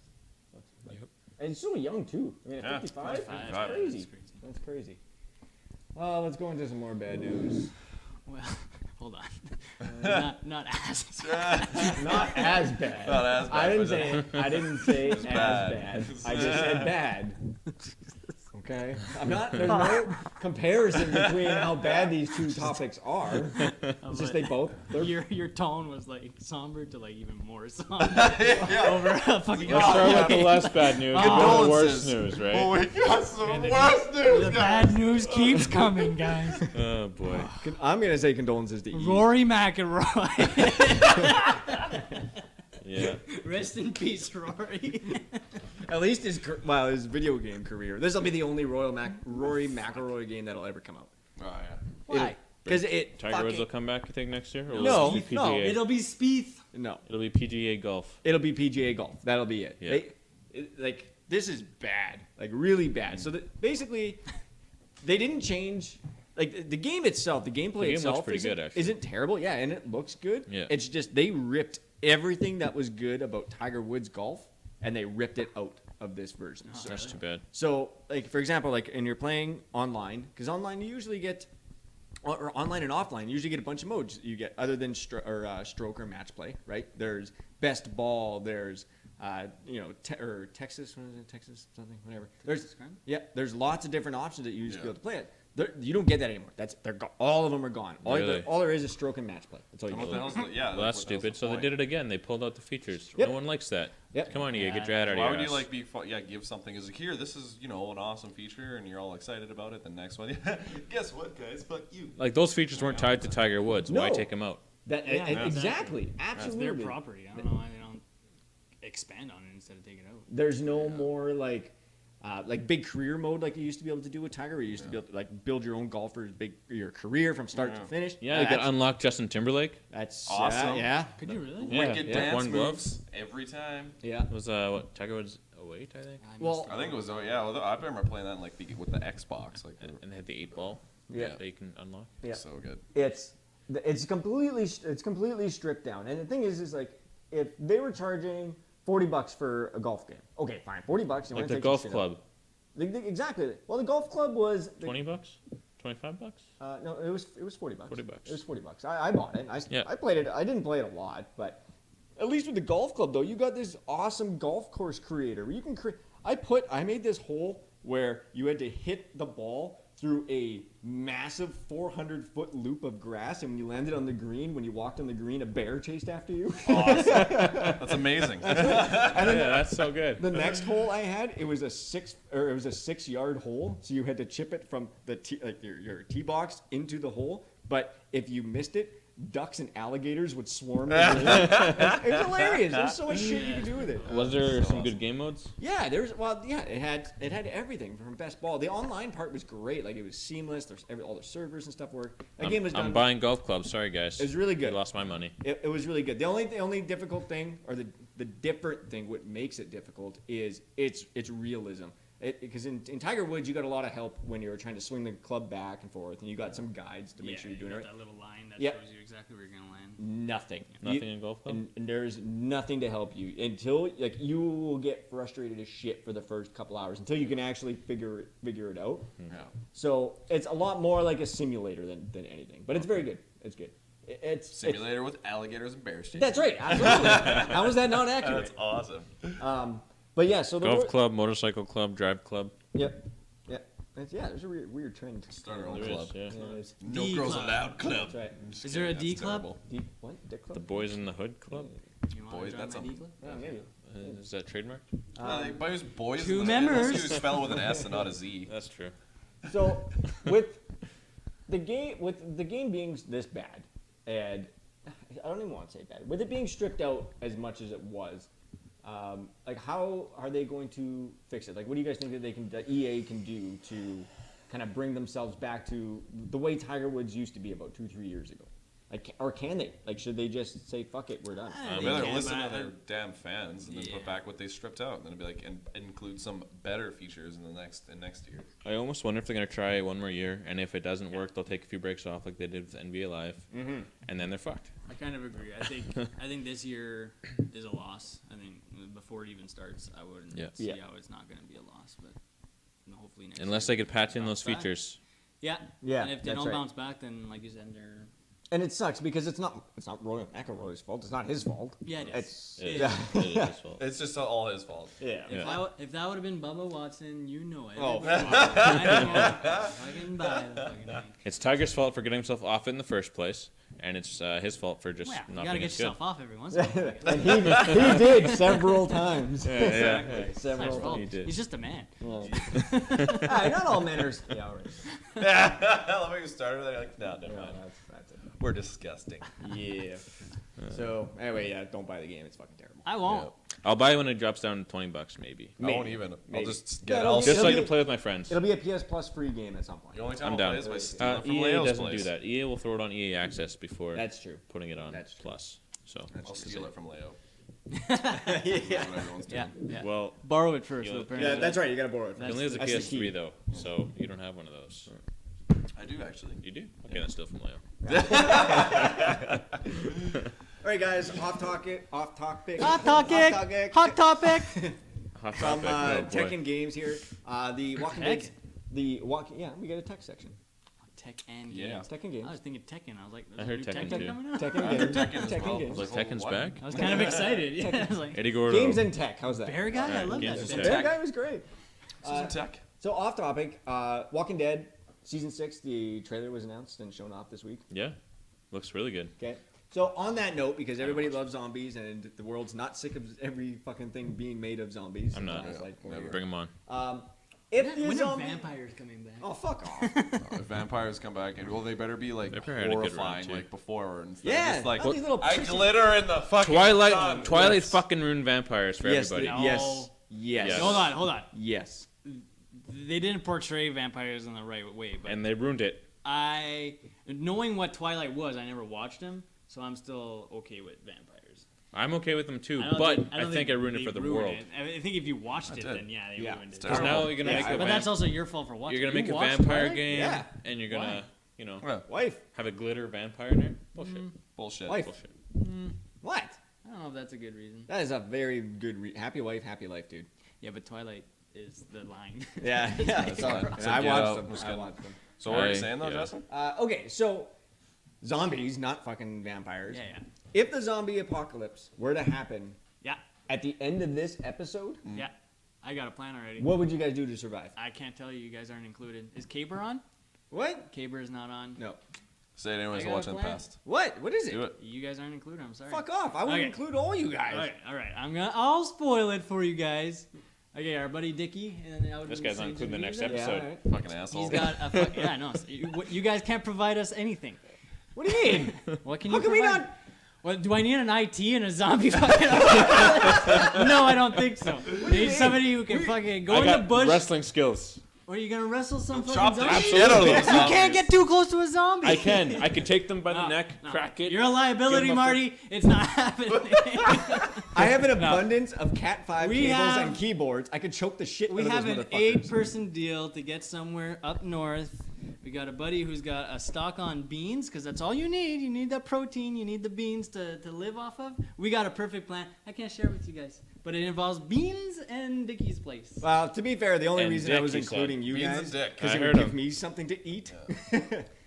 But- Yep. And he's so young too. I mean, at Yeah, 55, 55. that's crazy. That's crazy. That's crazy. Let's go into some more bad news. well, hold on, not as. Not as bad. Not as bad, I didn't but say. I didn't say as bad. bad. I just said bad. Okay. I'm not. There's no comparison between how bad these two topics are. It's just they both. They're, Your tone was like somber to like even more somber over a fucking. Let's start with the less bad news. Condolences. The worst news, right? Oh, we got some And the- worst news, The guys. bad news keeps coming, guys. Oh boy. I'm gonna say condolences to E. Rory McIlroy. Yeah. Rest in peace, Rory. At least his video game career. This will be the only Rory McIlroy game that'll ever come out. Oh, yeah. Why? Because it. Tiger Woods fucking- will come back, you think, next year? Or will No, it be no, PGA? It'll be Spieth. No. It'll be PGA golf. It'll be PGA golf. That'll be it. Yeah. Like this is bad, like really bad. So basically, they didn't change. Like the game itself, the gameplay The game looks itself pretty isn't, good, actually. isn't terrible. Yeah, and it looks good. Yeah. It's just they ripped everything that was good about Tiger Woods golf, and they ripped it out of this version. So, That's too bad. so, like for example, like and you're playing online, because online you usually get, or online and offline, you usually get a bunch of modes you get other than stroke or match play, right? There's best ball, there's Texas, what is it, Texas something, whatever. There's lots of different options that you use to be able to play it. You don't get that anymore. All of them are gone. Really? All there is stroke and match play. That's all you What get. the hell's the, yeah, Well, that's what the hell's stupid. the So they point? did it again. They pulled out the features. Yep. No one likes that. Yep. Come on, you get your dad out of Why your would you ass. like give something as like here? This is an awesome feature, and you're all excited about it. The next one, guess what, guys? Fuck you. Like those features weren't tied to Tiger Woods. Why No. take them out? Exactly. That's Absolutely. their property. I don't know why they don't expand on it instead of take it out. There's no more like big career mode like you used to be able to do with Tiger, where you used to be able to like build your own golfer's your career from start to finish. Yeah, Like, you could unlock Justin Timberlake. that's Awesome. Yeah. Could you really? Yeah, Wicked with dance one glove. moves every time. Yeah. It was what Tiger Woods 08, I think. Well, I think it was I remember playing that in, like with the Xbox. Like And they had the 8-ball. Yeah. That you can unlock. yeah. so good. It's completely stripped down. And the thing is like if they were charging $40 for a golf game, okay, fine, $40. You Like wanna the take golf some shit club. out. Exactly. Well, the golf club was $20? $25? no, it was $40. $40. It was $40. I bought it. Yeah. I played it. I didn't play it a lot, but at least with the golf club though, you got this awesome golf course creator where you can create. I made this hole where you had to hit the ball through a massive 400-foot loop of grass, and when you landed on the green, when you walked on the green, a bear chased after you. That's amazing. Yeah, that's so good. The next hole I had, it was a 6-yard hole, so you had to chip it from the your tee box into the hole. But if you missed it, ducks and alligators would swarm. It was hilarious. There's so much shit you could do with it. Was there some good game modes? Yeah, it had everything from best ball. The online part was great. Like it was seamless. All the servers and stuff worked. That game was done. I'm buying golf clubs. Sorry, guys. It was really good. You lost my money. It was really good. The only difficult thing, or the different thing, what makes it difficult is its realism. Because in Tiger Woods, you got a lot of help when you're trying to swing the club back and forth, and you got some guides to make sure you're doing it right. That little line that Yeah. shows you exactly where you're gonna land. Nothing. Nothing in golf club? And there's nothing to help you until you will get frustrated as shit for the first couple hours until you can actually figure it out. Yeah. So it's a lot more like a simulator than anything, but it's very good. It's good. It's Simulator with alligators and bears. That's right. Absolutely. How was that not accurate? That's awesome. But yeah, so the Golf club, motorcycle club, drive club. Yep. There's a weird trend. Start our own There club. is, yeah. Yeah, there's No D girls club. allowed club. That's right. I'm just Is there a kidding, D that's club? terrible. Deep what? Dick club? The Boys in the Hood club. You wanna Boys, drive that's my a- D club? Yeah, maybe. Is that trademark? Boys. Two in the- members. Unless you spell it with an S and not a Z. That's true. So with the game being this bad, and I don't even want to say bad, with it being stripped out as much as it was, like how are they going to fix it? Like, what do you guys think that EA can do to kind of bring themselves back to the way Tiger Woods used to be about 2-3 years ago? Like, or can they? Like, should they just say, fuck it, we're done? Maybe they're listening to their damn fans and then put back what they stripped out, and then it'd be like, and include some better features in the next year. I almost wonder if they're gonna try one more year, and if it doesn't work, they'll take a few breaks off like they did with NBA Live, and then they're fucked. I kind of agree. I think this year is a loss. I think before it even starts, I wouldn't see how it's not going to be a loss. But hopefully next Unless year they could patch in bounce those back. features. Yeah. And if they don't bounce back, then like you said, they're. And it sucks because it's not Rory McIlroy's fault. It's not his fault. Yeah, it is. It is his fault. It's just all his fault. Yeah. If that would have been Bubba Watson, you know it. Oh. Fucking buy the fucking thing. It's Tiger's fault for getting himself off it in the first place, and it's his fault for just Well, you not gotta being get as good. yourself off every once in a while. And he did several times. Exactly. It's Several not his fault. He did. He's just a man. Not all men are. Yeah, all right. I love how you started. They're like, no, never No, mind. that's it. We're disgusting. Yeah. So anyway, yeah, don't buy the game. It's fucking terrible. I won't. I'll buy it when it drops down to $20, maybe. I won't even. Maybe. I'll just Yeah, get it'll it. be- Just so I it'll can play with my friends. It'll be a PS Plus free game at some point. The only time I'm I'll down. play is by stealing it from EA Leo's doesn't place. do that. EA will throw it on EA Access before That's true. putting it on That's true. Plus. So, I'll steal it from Leo. Yeah. That's what everyone's doing. Yeah. well, Borrow it first. Yeah, though, Yeah, apparently. that's right. You gotta borrow it. he only has a That's the key. PS3 though, so you don't have one of those. I do actually. You do? Okay, that's still from Leo. All right, guys. Off topic. Hot topic. Hot topic. Hot From topic. Oh, Tech boy. and Games here. The Walking Tech? Dead. Yeah, we got a tech section. Tech and Yeah. games. Tech and Games. I was thinking Tekken. I was like, I heard there's a new Tekken, too. coming out. Tech and Games. Tech as and well. Games. Like Tekken's What? back? I was kind of excited. Yeah. I was like, Eddie Gordo. Games and tech. How's that? Bear guy. I Alright, love games that. and Bear. Bear guy was great. This isn't tech. So off topic. Walking Dead season 6. The trailer was announced and shown off this week. Yeah. Looks really good. Okay. So on that note, because everybody loves zombies and the world's not sick of every fucking thing being made of zombies. I'm not. It's like 4 Never. years. Bring him on. If the When are zombie... vampires coming back? Oh, fuck off. If vampires come back, and well, they better be like Vampire had a good run, horrifying, too. like before, instead Yeah, of just like not these little I prissy- glitter in the fucking sun. Twilight Yes. fucking ruined vampires for Yes, everybody. yes, yes, Yes. Hold on. yes. They didn't portray vampires in the right way, but And they ruined it. knowing what Twilight was, I never watched them, so I'm still okay with vampires. I'm okay with them too, I don't but I don't think I ruined it they for the ruined world. it. I think if you watched it, did. then yeah, they Yeah. ruined it. Because now you're gonna make But that's also your fault for watching. you're gonna make You a watched vampire Twilight? game, Yeah. and you're gonna, Yeah, Wife. have a glitter vampire in there. Bullshit. bullshit. Wife. Bullshit. What? I don't know if that's a good reason. That is a very good... happy wife, happy life, dude. Yeah, but Twilight is the line. Yeah, yeah. It's fine. I Get out. watched them. Just I kidding. watched them. So what are you I- saying though, yeah. Justin? Okay, so zombies, not fucking vampires. yeah. If the zombie apocalypse were to happen Yeah. at the end of this episode, Yeah. I got a plan already. what would you guys do to survive? I can't tell you. You guys aren't included. Is Caber on? What? Caber is not on. No. Say it anyways. I got Watch a in the plan. past. What? What is it? Do it. You guys aren't included. I'm sorry. Fuck off. I would Okay. include all you guys. All right. I'll spoil it for you guys. Okay, our buddy Dickie, and then I would This guy's not including the next Yeah, episode. all right. Fucking asshole. He's got a yeah, I know. You guys can't provide us anything. What do you mean? What can How you can we provide? not? What, do I need an IT and a zombie fucking? No, I don't think so. I need somebody who can fucking go I in the got bush. wrestling skills. Or are you gonna wrestle some Chop fucking the zombie? shit out of those You can't zombies. get too close to a zombie. I can. I can take them by the No, neck, no. crack it. You're a liability, Give 'em a Marty. It's not happening. I have an abundance of Cat 5 We cables have- and keyboards. I could choke the shit We out of have those an motherfuckers. 8-person deal to get somewhere up north. We got a buddy who's got a stock on beans, because that's all you need. You need that protein. You need the beans to live off of. We got a perfect plan. I can't share with you guys, but it involves beans and Dickie's place. Well, to be fair, the only And reason I Dick, was he said. including you Beans guys and Dick. because I it would heard give him. me something to eat.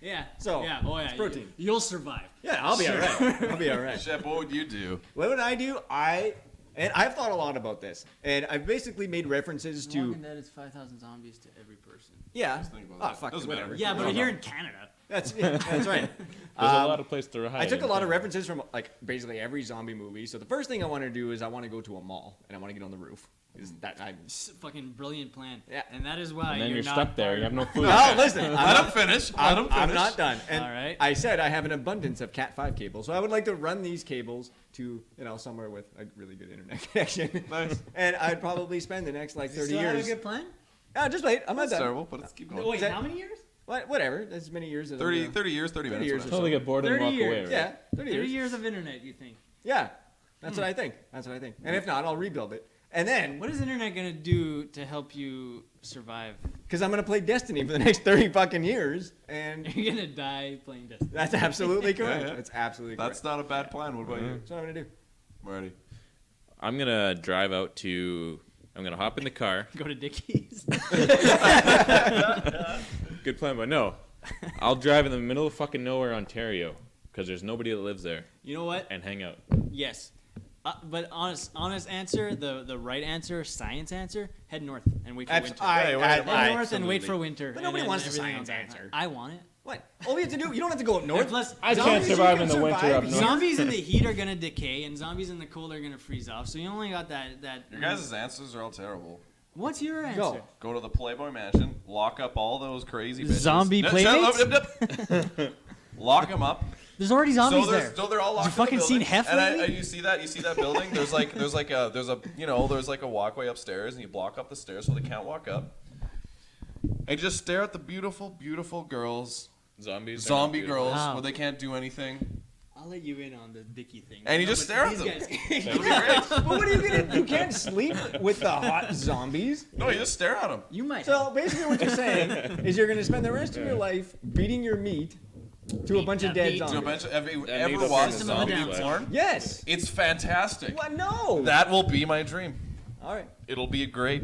Yeah. So, yeah. Oh yeah. it's protein. You'll survive. Yeah, I'll be all right. I'll be all right. Shep, what would you do? What would I do? I've thought a lot about this, and I've basically made references to. Walking Dead is 5,000 zombies to every person. Yeah. think about Oh that. fuck, Doesn't whatever. matter. Yeah, I but don't here know. in Canada. That's right. There's a lot of place to hide. I took a lot of in references from like basically every zombie movie. So the first thing I want to do is I want to go to a mall and I want to get on the roof. Is that I? Fucking brilliant plan. Yeah. And that is why And then you're not stuck there. part You have no of- food. No, listen. Let him finish. Let him finish. I'm not done. And All right. I said I have an abundance of Cat 5 cables, so I would like to run these cables to somewhere with a really good internet connection. Nice. And I'd probably spend the next like 30 Still have years. a good plan? Just wait. I'm not That's done. terrible, but let's keep going. Wait, that- how many years? Whatever. As many years as 30 years, 30 minutes. years or whatever. Totally get bored and 30 walk away. years. Right? Yeah, 30 30 years. years of internet, you think? Yeah, that's what I think. That's what I think. And if not, I'll rebuild it. And then, What is the internet gonna do to help you survive? because I'm gonna play Destiny for the next 30 fucking years, and You're gonna die playing Destiny. that's absolutely correct. yeah. That's absolutely That's correct. not a bad plan. What about you, That's what I'm gonna do. Marty? I'm gonna drive out to. I'm gonna hop in the car. Go to Dickies. Good plan, but no. I'll drive in the middle of fucking nowhere, Ontario, because there's nobody that lives there, You know what? and hang out. Yes. But honest answer, the right answer, science answer, head north and wait for winter. I- Head north and wait for winter. But and nobody then wants the everything science else answer. I want it. What? All we have to do, you don't have to go up north. And plus, I can't Zombies, you survive can in the winter survive up north. zombies in the heat are gonna decay, and zombies in the cold are gonna freeze off. So you only got that. Your guys' answers are all terrible. What's your answer? Go. Go to the Playboy Mansion, lock up all those crazy bitches. Zombie No, playmates? shut up. Lock them up. There's already zombies there. So they're all locked. You fucking in the seen building. Hef And lately? you see that building? There's a walkway upstairs, and you block up the stairs so they can't walk up. And just stare at the beautiful, beautiful girls, Zombies. are not zombie beautiful. girls, Wow. where they can't do anything. I'll let you in on the Dickie thing. And you just stare at these them. guys- That would be great. But what are you gonna? You can't sleep with the hot zombies. No, you just stare at them. You might. So basically, what you're saying is you're gonna spend the rest of your life beating your meat to a bunch of dead meat. So zombies. eventually, ever need to watched find a zombie zombie porn? Yes. It's fantastic. What? No. That will be my dream. All right. It'll be great.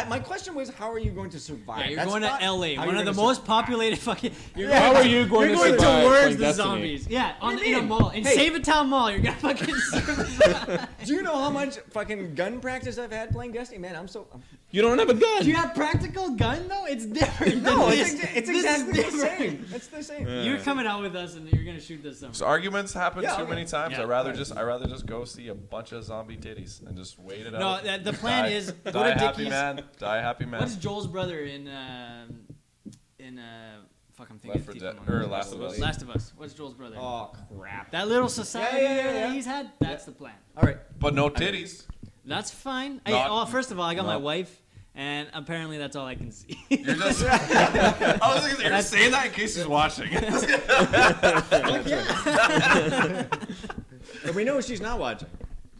My question was, how are you going to survive? Yeah, you're That's going to not LA, how one you're of the gonna most populated fucking. You're Yeah. How are you going You're to going survive towards playing the Destiny? zombies. Yeah, What do in you a mean? mall. In Hey. Save-A-Town Mall, you're gonna fucking survive. Do you know how much fucking gun practice I've had playing Destiny? Man, I'm so. You don't have a gun. Do you have practical gun though? It's different. No, than it's, this. it's This is exactly the different. same. It's the same. You're coming out with us and you're gonna shoot this summer. So arguments happen Yeah, too okay. many times. Yeah. I'd rather just go see a bunch of zombie titties and just wait it No, out. the plan Die- is go die to happy Dickies. man. Die happy man. What's Joel's brother in fuck, I'm thinking Left 4 of Dead- Tifa or Moon. Last of Us. Last of Us. What's Joel's brother? Oh crap. That little society Yeah, yeah, there yeah. that he's had. That's the plan. All right. But no titties. That's fine. Not- First of all, I got my no. wife, and apparently that's all I can see. You're just. I was thinking you're That's- saying that in case he's watching. But we know she's not watching.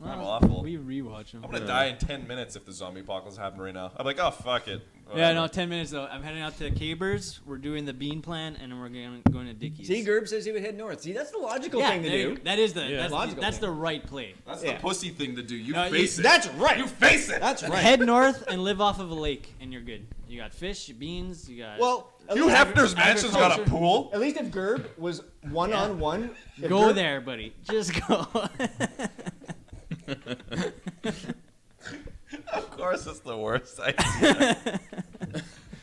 I'm awful. We rewatch them. I'm gonna die in 10 minutes if the zombie apocalypse happened right now. I'm like, oh fuck it. Yeah, Whatever. no, 10 minutes though. I'm heading out to Cabers. We're doing the bean plan, and then we're going to Dickies. See, Gerb says he would head north. See, that's the logical yeah, thing to there you do. go. That is Yeah. that's, Logical that's thing. the right play. That's Yeah. the pussy thing to do. You No, face it. That's right. You face it. That's right. Head north and live off of a lake, and you're good. You got fish, beans. You got. Well, at Hugh least- Hefner's mansion's got a agriculture- pool. At least if Gerb was one-on-one. if go Gerb- there, buddy. Just go. Of course, it's the worst idea.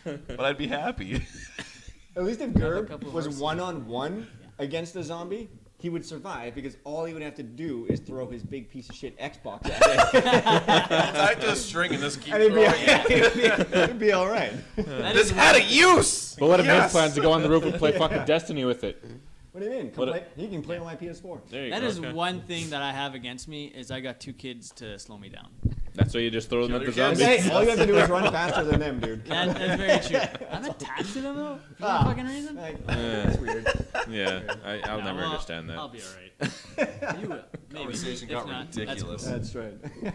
But I'd be happy. At least if couple Gerb was horses. one-on-one against a zombie, he would survive because all he would have to do is throw his big piece of shit Xbox at it. Tie to a string and just keep and throwing it'd it. it'd be all right. That This is had a use. But what if Yes. his plans to go on the roof and play fucking Destiny with it? What do you mean? Come play, he can play on my PS4. There you That go. is okay. one thing that I have against me is I got 2 kids to slow me down. That's why you just throw them at the Kill your zombies. kids. Hey, all you have to do is run faster than them, dude. That's very true. I'm attached to them though, for some fucking reason. Like, that's weird. Yeah, I'll Yeah, never well, understand that. I'll be alright. You will. Maybe. Conversation If got not, ridiculous. That's cool. That's right.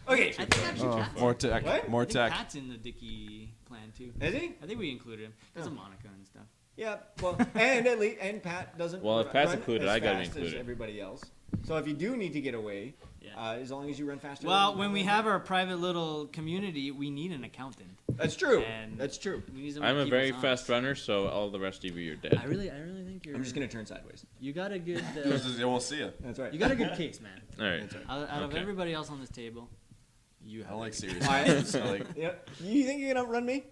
Okay. I think actually Pat's, More tech. What? More I think tech. Pat's in the Dickie plan too. Is he? I think we included him because of Monica and stuff. Yeah. Well, and Pat doesn't. Well, if Pat's run included, as I gotta be fast as included. Everybody else. So if you do need to get away, Yeah. as long as you run faster. Well, than when we everyone have our private little community, we need an accountant. else. That's true. And That's true. We need someone I'm to a keep very us fast honest. runner, so all the rest of you are dead. I really think you're. I'm just gonna turn sideways. You got a good. They won't see it. That's right. You got a good case, man. All right. That's right. Out of Okay. everybody else on this table, you I have. like a serious. I- games. I like. Yeah. You think you can outrun me?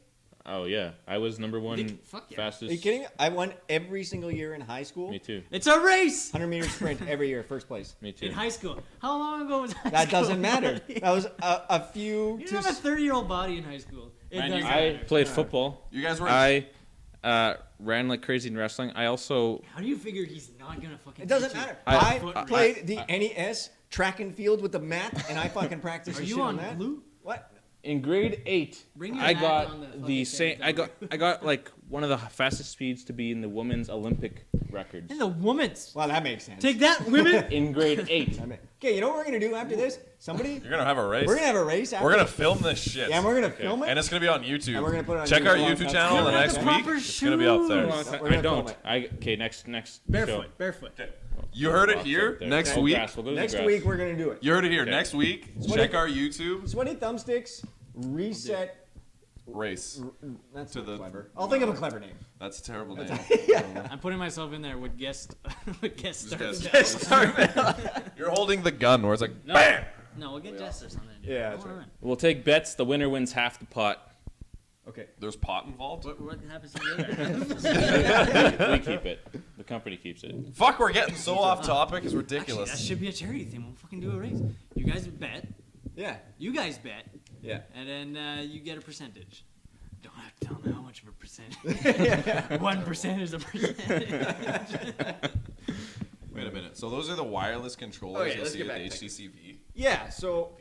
Oh yeah, I was number one Fuck yeah. fastest. Are you kidding? I won every single year in high school. Me too. It's a race 100-meter sprint every year, first place. Me too. in high school. How long ago was high That school? doesn't matter. That was a few. You to didn't have a 30-year-old body in high school. It Man, doesn't I matter. played football. You guys were. I ran like crazy in wrestling. I also How do you figure he's not gonna fucking? It doesn't teach you? matter. I- I played the NES track and field with the mat, and I fucking practiced Are the you shit on that. blue? What? In grade 8, Bring your I hat got on the the fucking same. thing. I got like one of the fastest speeds to be in the women's Olympic records. And the women's. Well, that makes sense. Take that, women. In grade 8. Okay, you know what we're gonna do after this? Somebody, You're gonna have a race. we're gonna have a race. After We're gonna film this shit. Yeah, and we're gonna film it. And it's gonna be on YouTube. And we're gonna put it on Check our YouTube. YouTube channel Give the me next the week. proper It's gonna be up there. We're I gonna don't. film Okay, next show. Barefoot. You heard it Rocks here. up there. Next Oh, week. grass. We'll go to the Next grass. week we're gonna do it. You heard it here. Okay. Next week. Sweaty- Check our YouTube. Sweaty thumbsticks reset. Race. That's To not the- clever. I'll think of a clever name. That's a terrible name. I'm putting myself in there with guest stars. You're holding the gun where it's like, No. bam. No, we'll get Jess or something. Yeah, that's Come right. on. We'll take bets. The winner wins half the pot. Okay. There's pot involved. What happens to the other? We keep it. The company keeps it. Fuck, we're getting so off topic. It's Actually, ridiculous. that should be a charity thing. We'll fucking do a race. You guys bet. Yeah. You guys bet. Yeah. And then you get a percentage. Don't have to tell them how much of a percentage. 1% is a percentage. Wait a minute. So those are the wireless controllers Okay, you'll let's see get at the back to HTCV. Yeah. So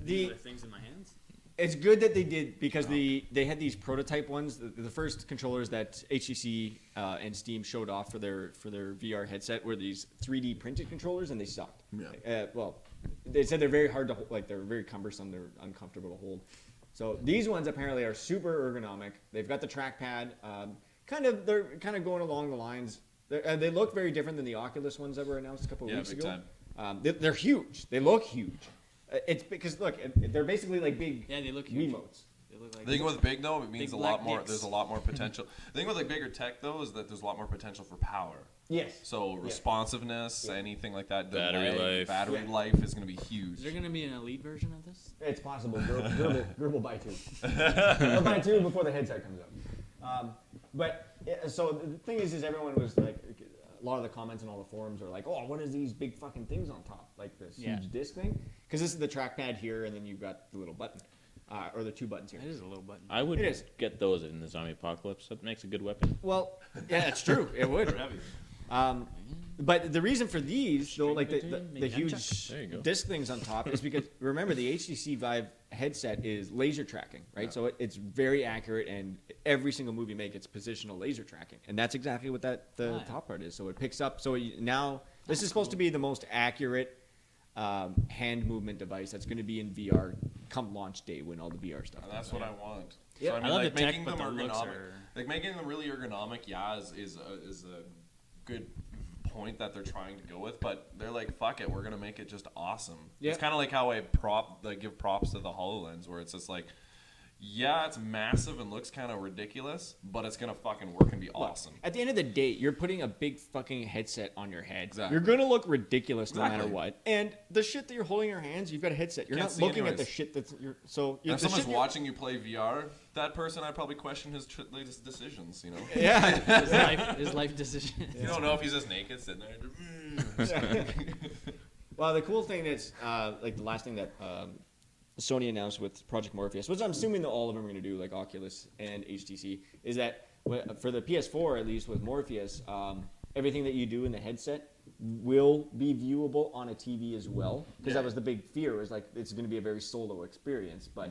the things in my hands. it's good that they did because they had these prototype ones. The first controllers that HTC and Steam showed off for their VR headset were these 3D printed controllers, and they sucked. Yeah. Well, they said they're very hard to hold, like they're very cumbersome. They're uncomfortable to hold. So these ones apparently are super ergonomic. They've got the trackpad. They're kind of going along the lines. They look very different than the Oculus ones that were announced a couple of weeks big ago. time. They're huge. They look huge. It's because look, they're basically like big Yeah, they look huge. Wiimotes. They look like The thing with big though, it means Big a lot black more. dicks. There's a lot more potential. The thing with like bigger tech though is that there's a lot more potential for power. Yes. So responsiveness, anything like that, Battery life. battery Yeah. life is going to be huge. Is there gonna be an elite version of this? It's possible. Gerb will buy two. He'll buy two before the headset comes out. So the thing is everyone was like, a lot of the comments in all the forums are like, oh, what is these big fucking things on top? Like this huge disc thing? Because this is the trackpad here, and then you've got the little button. Or the two buttons here. It is a little button. I would It is. get those in the zombie apocalypse. That makes a good weapon. Well, yeah, that's true. It would. But the reason for these, though, like the Maybe huge There you go. disc things on top, is because remember the HTC Vive headset is laser tracking, right? So it's very accurate, and every single move you make, it's positional laser tracking, and that's exactly what the top part is. So it picks up. So now this is supposed to be the most accurate hand movement device that's going to be in VR come launch day when all the VR stuff. And that's what I want. Yeah. So I mean, I love like the tech, making but them the looks ergonomic, are- like making them really ergonomic. Yeah, is a good point that they're trying to go with, but they're like, fuck it, we're gonna make it just awesome. Yeah. It's kind of like how I give props to the HoloLens, where it's just like, yeah, it's massive and looks kind of ridiculous, but it's gonna fucking work and be awesome. At the end of the day, you're putting a big fucking headset on your head. Exactly. You're gonna look ridiculous no matter Exactly. what. And the shit that you're holding in your hands, you've got a headset. You're Can't not see looking at the anyways. shit that's so. And if the someone's shit watching you play VR, that person, I'd probably question his latest decisions. You know, Yeah. His life decision. you don't know if he's just naked sitting there. Well, the cool thing is, like the last thing that Sony announced with Project Morpheus, which I'm assuming that all of them are going to do, like Oculus and HTC, is that for the PS4, at least with Morpheus, everything that you do in the headset will be viewable on a TV as well. Because that was the big fear, was like it's going to be a very solo experience. But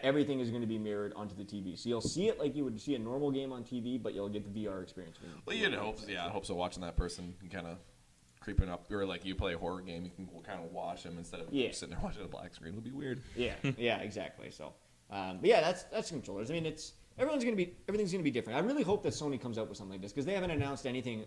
everything is going to be mirrored onto the TV. So you'll see it like you would see a normal game on TV, but you'll get the VR experience. Well, you'd hope, I hope so. Watching that person, you kind of creeping up, or like you play a horror game, you can kind of watch them instead of sitting there watching a black screen. It'll be weird. Yeah, exactly. So, but yeah, that's controllers. I mean, everything's gonna be different. I really hope that Sony comes out with something like this because they haven't announced anything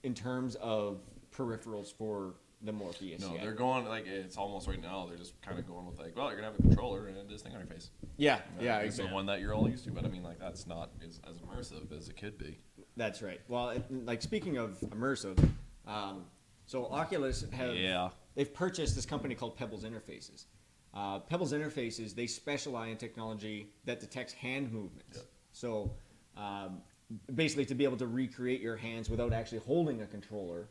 in terms of peripherals for the Morpheus. No, yet. they're going like it's almost right now. They're just kind of going with like, well, you're gonna have a controller and this thing on your face. Yeah, It's exactly. the one that you're all used to, but I mean, like that's not as immersive as it could be. That's right. Well, like speaking of immersive, so Oculus they've purchased this company called Pebbles Interfaces. Pebbles Interfaces, they specialize in technology that detects hand movements. Yep. So basically, to be able to recreate your hands without actually holding a controller,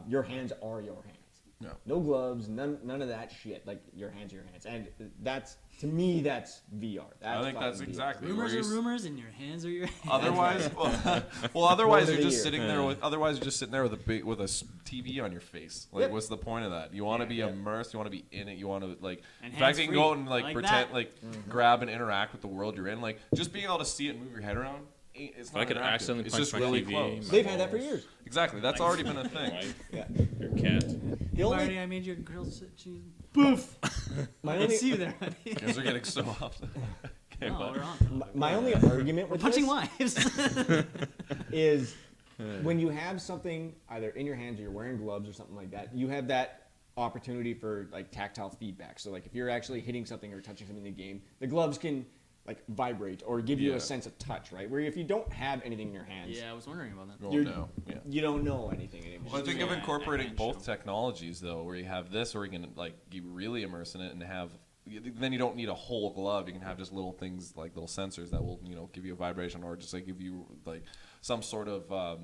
your hands are your hands. No. No gloves, none of that shit. Like your hands are your hands, and that's to me that's VR. I think that's fucking VR. exactly Rumors where are you're rumors, and your hands are your hands. Otherwise, otherwise Word you're of the just year. sitting there with. Otherwise, you're just sitting there with TV on your face. Like, Yep. what's the point of that? You want to be yeah. immersed. You want to be in it. You want to like. And In fact, you can go out and hands-free. like Like pretend, that. like grab and interact with the world you're in. Like just being able to see it and move your head around. It's I not could interactive. accidentally It's punch just my really TV, close. my They've had that for balls. years. Exactly. That's already been a thing. Right? Yeah. Your cat. The only Marty, I made you a grilled cheese. Boof. my I only see you there, honey. You guys are getting so off. Okay, No, but- we're on. my only argument We're with punching this wives. is when you have something either in your hands or you're wearing gloves or something like that, you have that opportunity for like tactile feedback. So like if you're actually hitting something or touching something in the game, the gloves can like vibrate or give you Yeah. a sense of touch, right? Where if you don't have anything in your hands, Yeah, I was wondering about that. Well, You're- no. Yeah. you don't know anything anymore. Well, I think of Yeah, incorporating and both show. technologies though, where you have this, or you can like you really immerse in it and have. Then you don't need a whole glove. You can have just little things like little sensors that will give you a vibration or just like give you like some sort of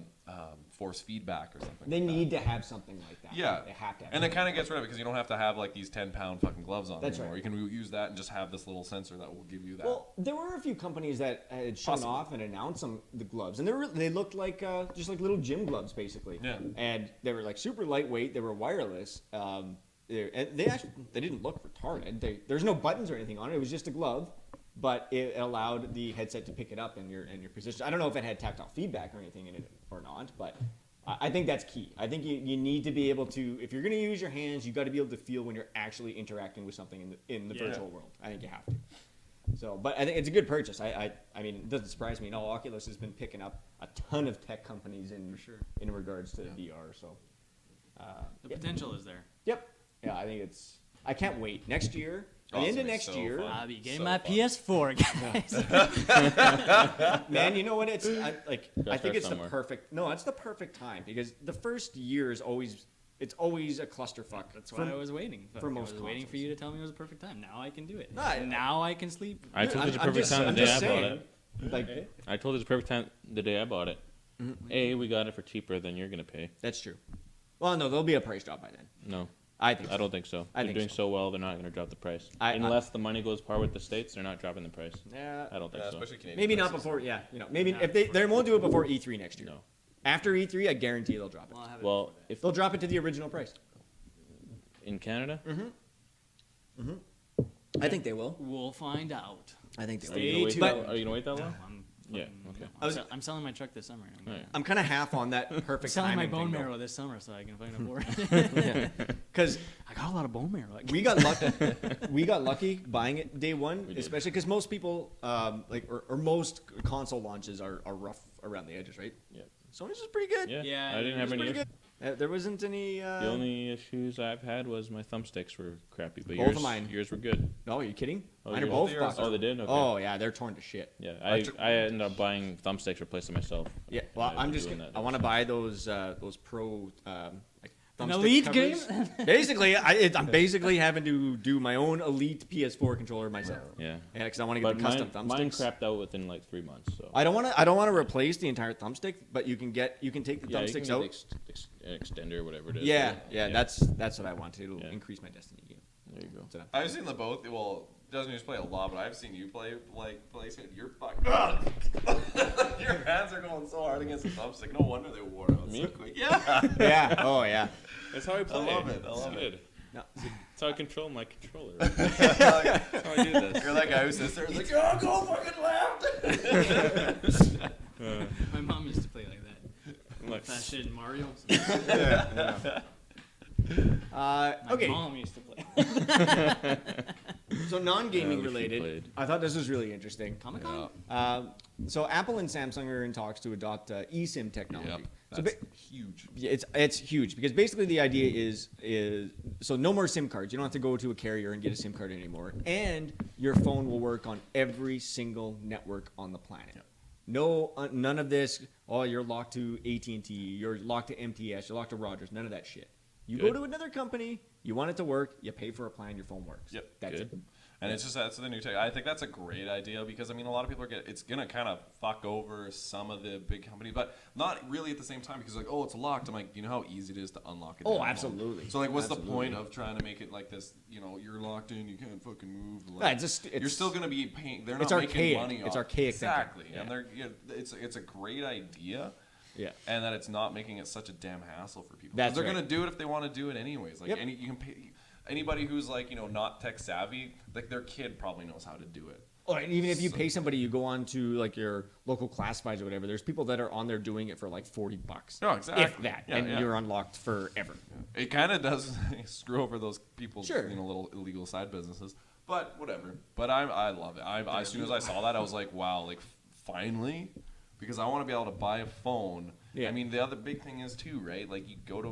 force feedback or something. They like that. need to have something like that. Yeah, They have to have and it something kind of like gets rid of it because you don't have to have like these 10-pound fucking gloves on That's anymore. right. You can use that and just have this little sensor that will give you that. Well, there were a few companies that had shown Possibly. off and announced the gloves, and they looked like just like little gym gloves, basically. Yeah. And they were like super lightweight. They were wireless. And they didn't look retarded. There's no buttons or anything on it. It was just a glove, but it allowed the headset to pick it up in your position. I don't know if it had tactile feedback or anything in it or not, but I think that's key. I think you need to be able to, if you're going to use your hands, you got to be able to feel when you're actually interacting with something in the Yeah. virtual world. I think you have to. So, but I think it's a good purchase. I mean, it doesn't surprise me. No, Oculus has been picking up a ton of tech companies in regards to VR. So, The yeah. potential is there. Yep. Yeah, I think I can't wait. Next year, Oh, at the it's end of gonna be next so year, fun. I'll be getting So my fun. PS4, guys. man, you know what? I think start it's somewhere. the perfect. No, it's the perfect time because the first year is always a clusterfuck. That's why I was waiting. for most I was waiting for consoles. you to tell me it was a perfect time. Now I can do it. No, I- now I can sleep. I told you it's the I'm perfect just- time I'm the day just I bought saying, it. Like I told you it's the perfect time the day I bought it. A, we got it for cheaper than you're gonna pay. that's true. Well, no, there'll be a price drop by then. No, I think. I don't think so. I They're think doing so. so well, they're not gonna drop the price. I- Unless the money goes par with the states, they're not dropping the price. Yeah. I don't think Yeah, so. especially Canadian Maybe not prices. before. Yeah. Maybe if they won't do it before E3 next year. No. After E3, I guarantee they'll drop it. Well, I'll have it Well, before if They'll drop it to the original price. in Canada, I think they will. that. We'll find out. I think they are you gonna will. wait But are you gonna wait that No, long? I'm, Yeah, fucking- okay. I'm selling my truck this summer. Alright. I'm kind of half on that I'm perfect selling my timing bone thing, marrow this summer so I can fucking afford it. because I got a lot of bone marrow. we got lucky. We got lucky buying it day one, We did. especially because most people or most console launches are rough around the edges, right? Yeah. Sony's is pretty good. Yeah. Yeah, I didn't have any Pretty issues. good. There wasn't any. The only issues I've had was my thumbsticks were crappy, but Both of yours, mine. yours were good. No, are you kidding? Oh, Mine are yours- both yours busted. are- Oh, they did? Okay. Oh yeah, they're torn to shit. Yeah, I I took- ended up buying thumbsticks, replacing myself. Yeah, well, I've I'm been just doing gonna, that I want to ever buy those pro like An thumbstick Elite covers. game? Basically, I'm basically having to do my own Elite PS4 controller myself. since. Yeah. Yeah, because I want to get But the custom thumbsticks. mine crapped out within like 3 months. So I don't want to replace the entire thumbstick, but you can take the yeah, you can thumbsticks get out. the extender, whatever it is. Yeah, that's what I want to. It'll Yeah. increase my Destiny game. There you go. So, I've seen the both. Well, doesn't just play a lot, but I've seen you play it. You're fucking. Your hands are going so hard against the thumbstick. No wonder they wore out so Me? quick. Yeah. yeah. Oh yeah. That's how I play. love it. I It's love it. good. No. That's how I control my controller. That's how I do this. You're that guy who sits there and is like, oh, go fucking left. My mom used to play like that. I'm like, That shit in Mario. My Okay. mom used to play. So non-gaming Yeah, we related. played. I thought this was really interesting. Comic Con? So Apple and Samsung are in talks to adopt eSIM technology. Yep. So That's huge. yeah, it's huge because basically the idea is so no more SIM cards. You don't have to go to a carrier and get a SIM card anymore, and your phone will work on every single network on the planet. No, none of this. Oh, you're locked to AT&T. You're locked to MTS. You're locked to Rogers. None of that shit. You go Good. to another company. You want it to work. You pay for a plan. Your phone works. Yep. That's Good. it. And it's just that's the new tech. I think that's a great idea because I mean a lot of people it's gonna kind of fuck over some of the big companies, but not really at the same time because like it's locked. I'm like, you know how easy it is to unlock it. Absolutely. So like, what's the point of trying to make it like this? You're locked in, you can't fucking move. Like, you're still gonna be paying. They're not it's making archaic. money. It's off. archaic Exactly, thinking. and it's a great idea. Yeah. And that it's not making it such a damn hassle for people. That's they're right. gonna do it if they want to do it anyways. Like you can pay. Anybody who's like not tech savvy, like their kid probably knows how to do it. Oh, and even if you pay somebody, you go on to like your local classifieds or whatever. There's people that are on there doing it for like $40. Oh, exactly. If that, Yeah, and yeah. you're unlocked forever. It kind of does screw over those people's Sure. little illegal side businesses, but whatever. But I love it. As soon as I saw that, I was like, wow, like finally, because I want to be able to buy a phone. Yeah. I mean, the other big thing is too, right? Like you go to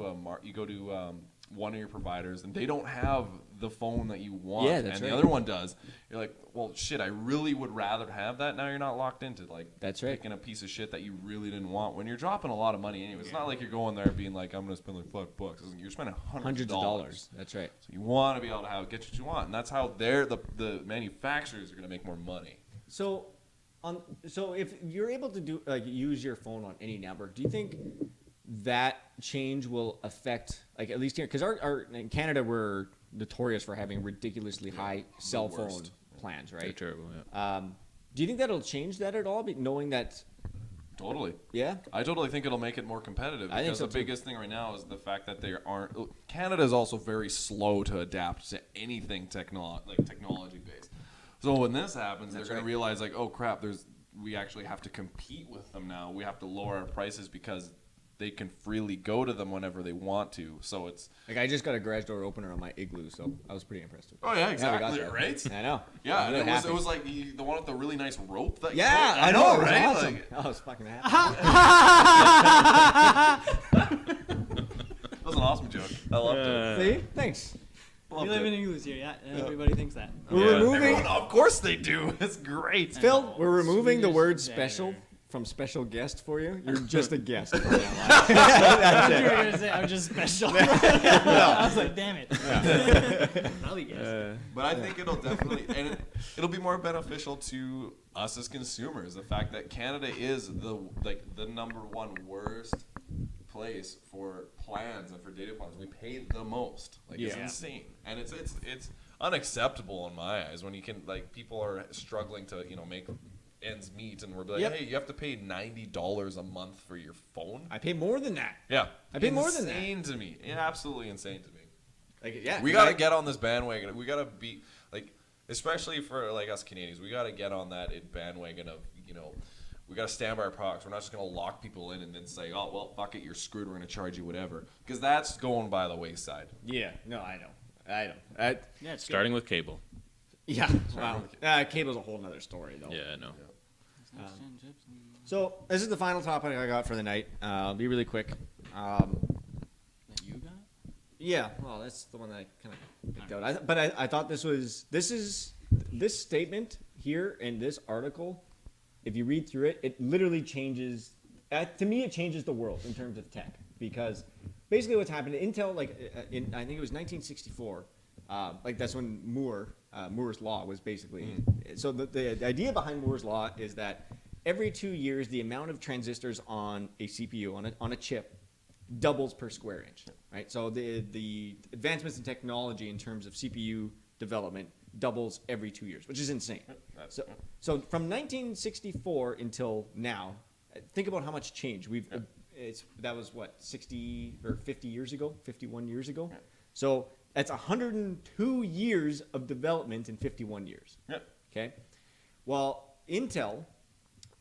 one of your providers and they don't have the phone that you want, Yeah, that's and right. the other one does. You're like, well, shit, I really would rather have that. Now you're not locked into like That's right. picking a piece of shit that you really didn't want when you're dropping a lot of money anyway. It's not like you're going there being like, I'm gonna spend like $5. You're spending Hundreds of dollars. That's right. So you want to be able to get what you want, and that's how the manufacturers are going to make more money. So, so if you're able to use your phone on any network, do you think that change will affect at least here? Because our in Canada we're notorious for having ridiculously high cell phone worst. plans, They're right? terrible. Yeah. Do you think that'll change that at all? Knowing that, Totally. yeah. I totally think it'll make it more competitive I think because so the too. biggest thing right now is the fact that they aren't. Canada is also very slow to adapt to anything technology based. So when this happens, they're going to realize like, oh crap, we actually have to compete with them now. We have to lower our prices because they can freely go to them whenever they want to. So it's I just got a garage door opener on my Igloo, so I was pretty impressed with it. oh yeah, we exactly, got that. right? I know. Yeah, I'm and really it happy. was like the one with the really nice rope that. Yeah, I I know, it was right? awesome. Like, I was fucking happy. that was an awesome joke. I loved it. See, thanks. We live in igloos here, yeah. Everybody thinks that. We're removing. Everyone, of course they do. It's great. Phil, we're removing the Swedish word better. special from special guest for you. You're just a guest. from now on. I thought you were gonna say I'm just special. I was like, damn it. Probably guess. But I think it'll definitely, and it'll be more beneficial to us as consumers. The fact that Canada is the number one worst place for plans and for data plans. We pay the most. It's Yeah. insane, and it's unacceptable in my eyes when you can people are struggling to make ends meet, and we're like, Yep. hey, you have to pay $90 a month for your phone. I pay more than that. Yeah, I pay more than that. Insane to me. Yeah, absolutely insane to me. Yeah, We gotta get on this bandwagon. We gotta be especially for us Canadians. We gotta get on that bandwagon of we gotta stand by our products. We're not just gonna lock people in and then say, oh well, fuck it, you're screwed. We're gonna charge you whatever, because that's going by the wayside. Yeah. No, I know. Yeah, it's Starting with cable. Yeah. Wow. Cable's a whole nother story, though. Yeah, I know. So this is the final topic I got for the night. I'll be really quick. That you got? Yeah. Well, that's the one that I kind of picked out. But I thought this statement here in this article. If you read through it, it literally changes. To me, it changes the world in terms of tech, because basically what's happened, Intel, in I think it was 1964, that's when Moore's law was basically. So the idea behind Moore's law is that every 2 years, the amount of transistors on a CPU on a chip doubles per square inch, right? So the advancements in technology in terms of CPU development doubles every 2 years, which is insane. So from 1964 until now, think about how much change that was what, 60 or 50 years ago, 51 years ago. So that's 102 years of development in 51 years. Okay. Well, Intel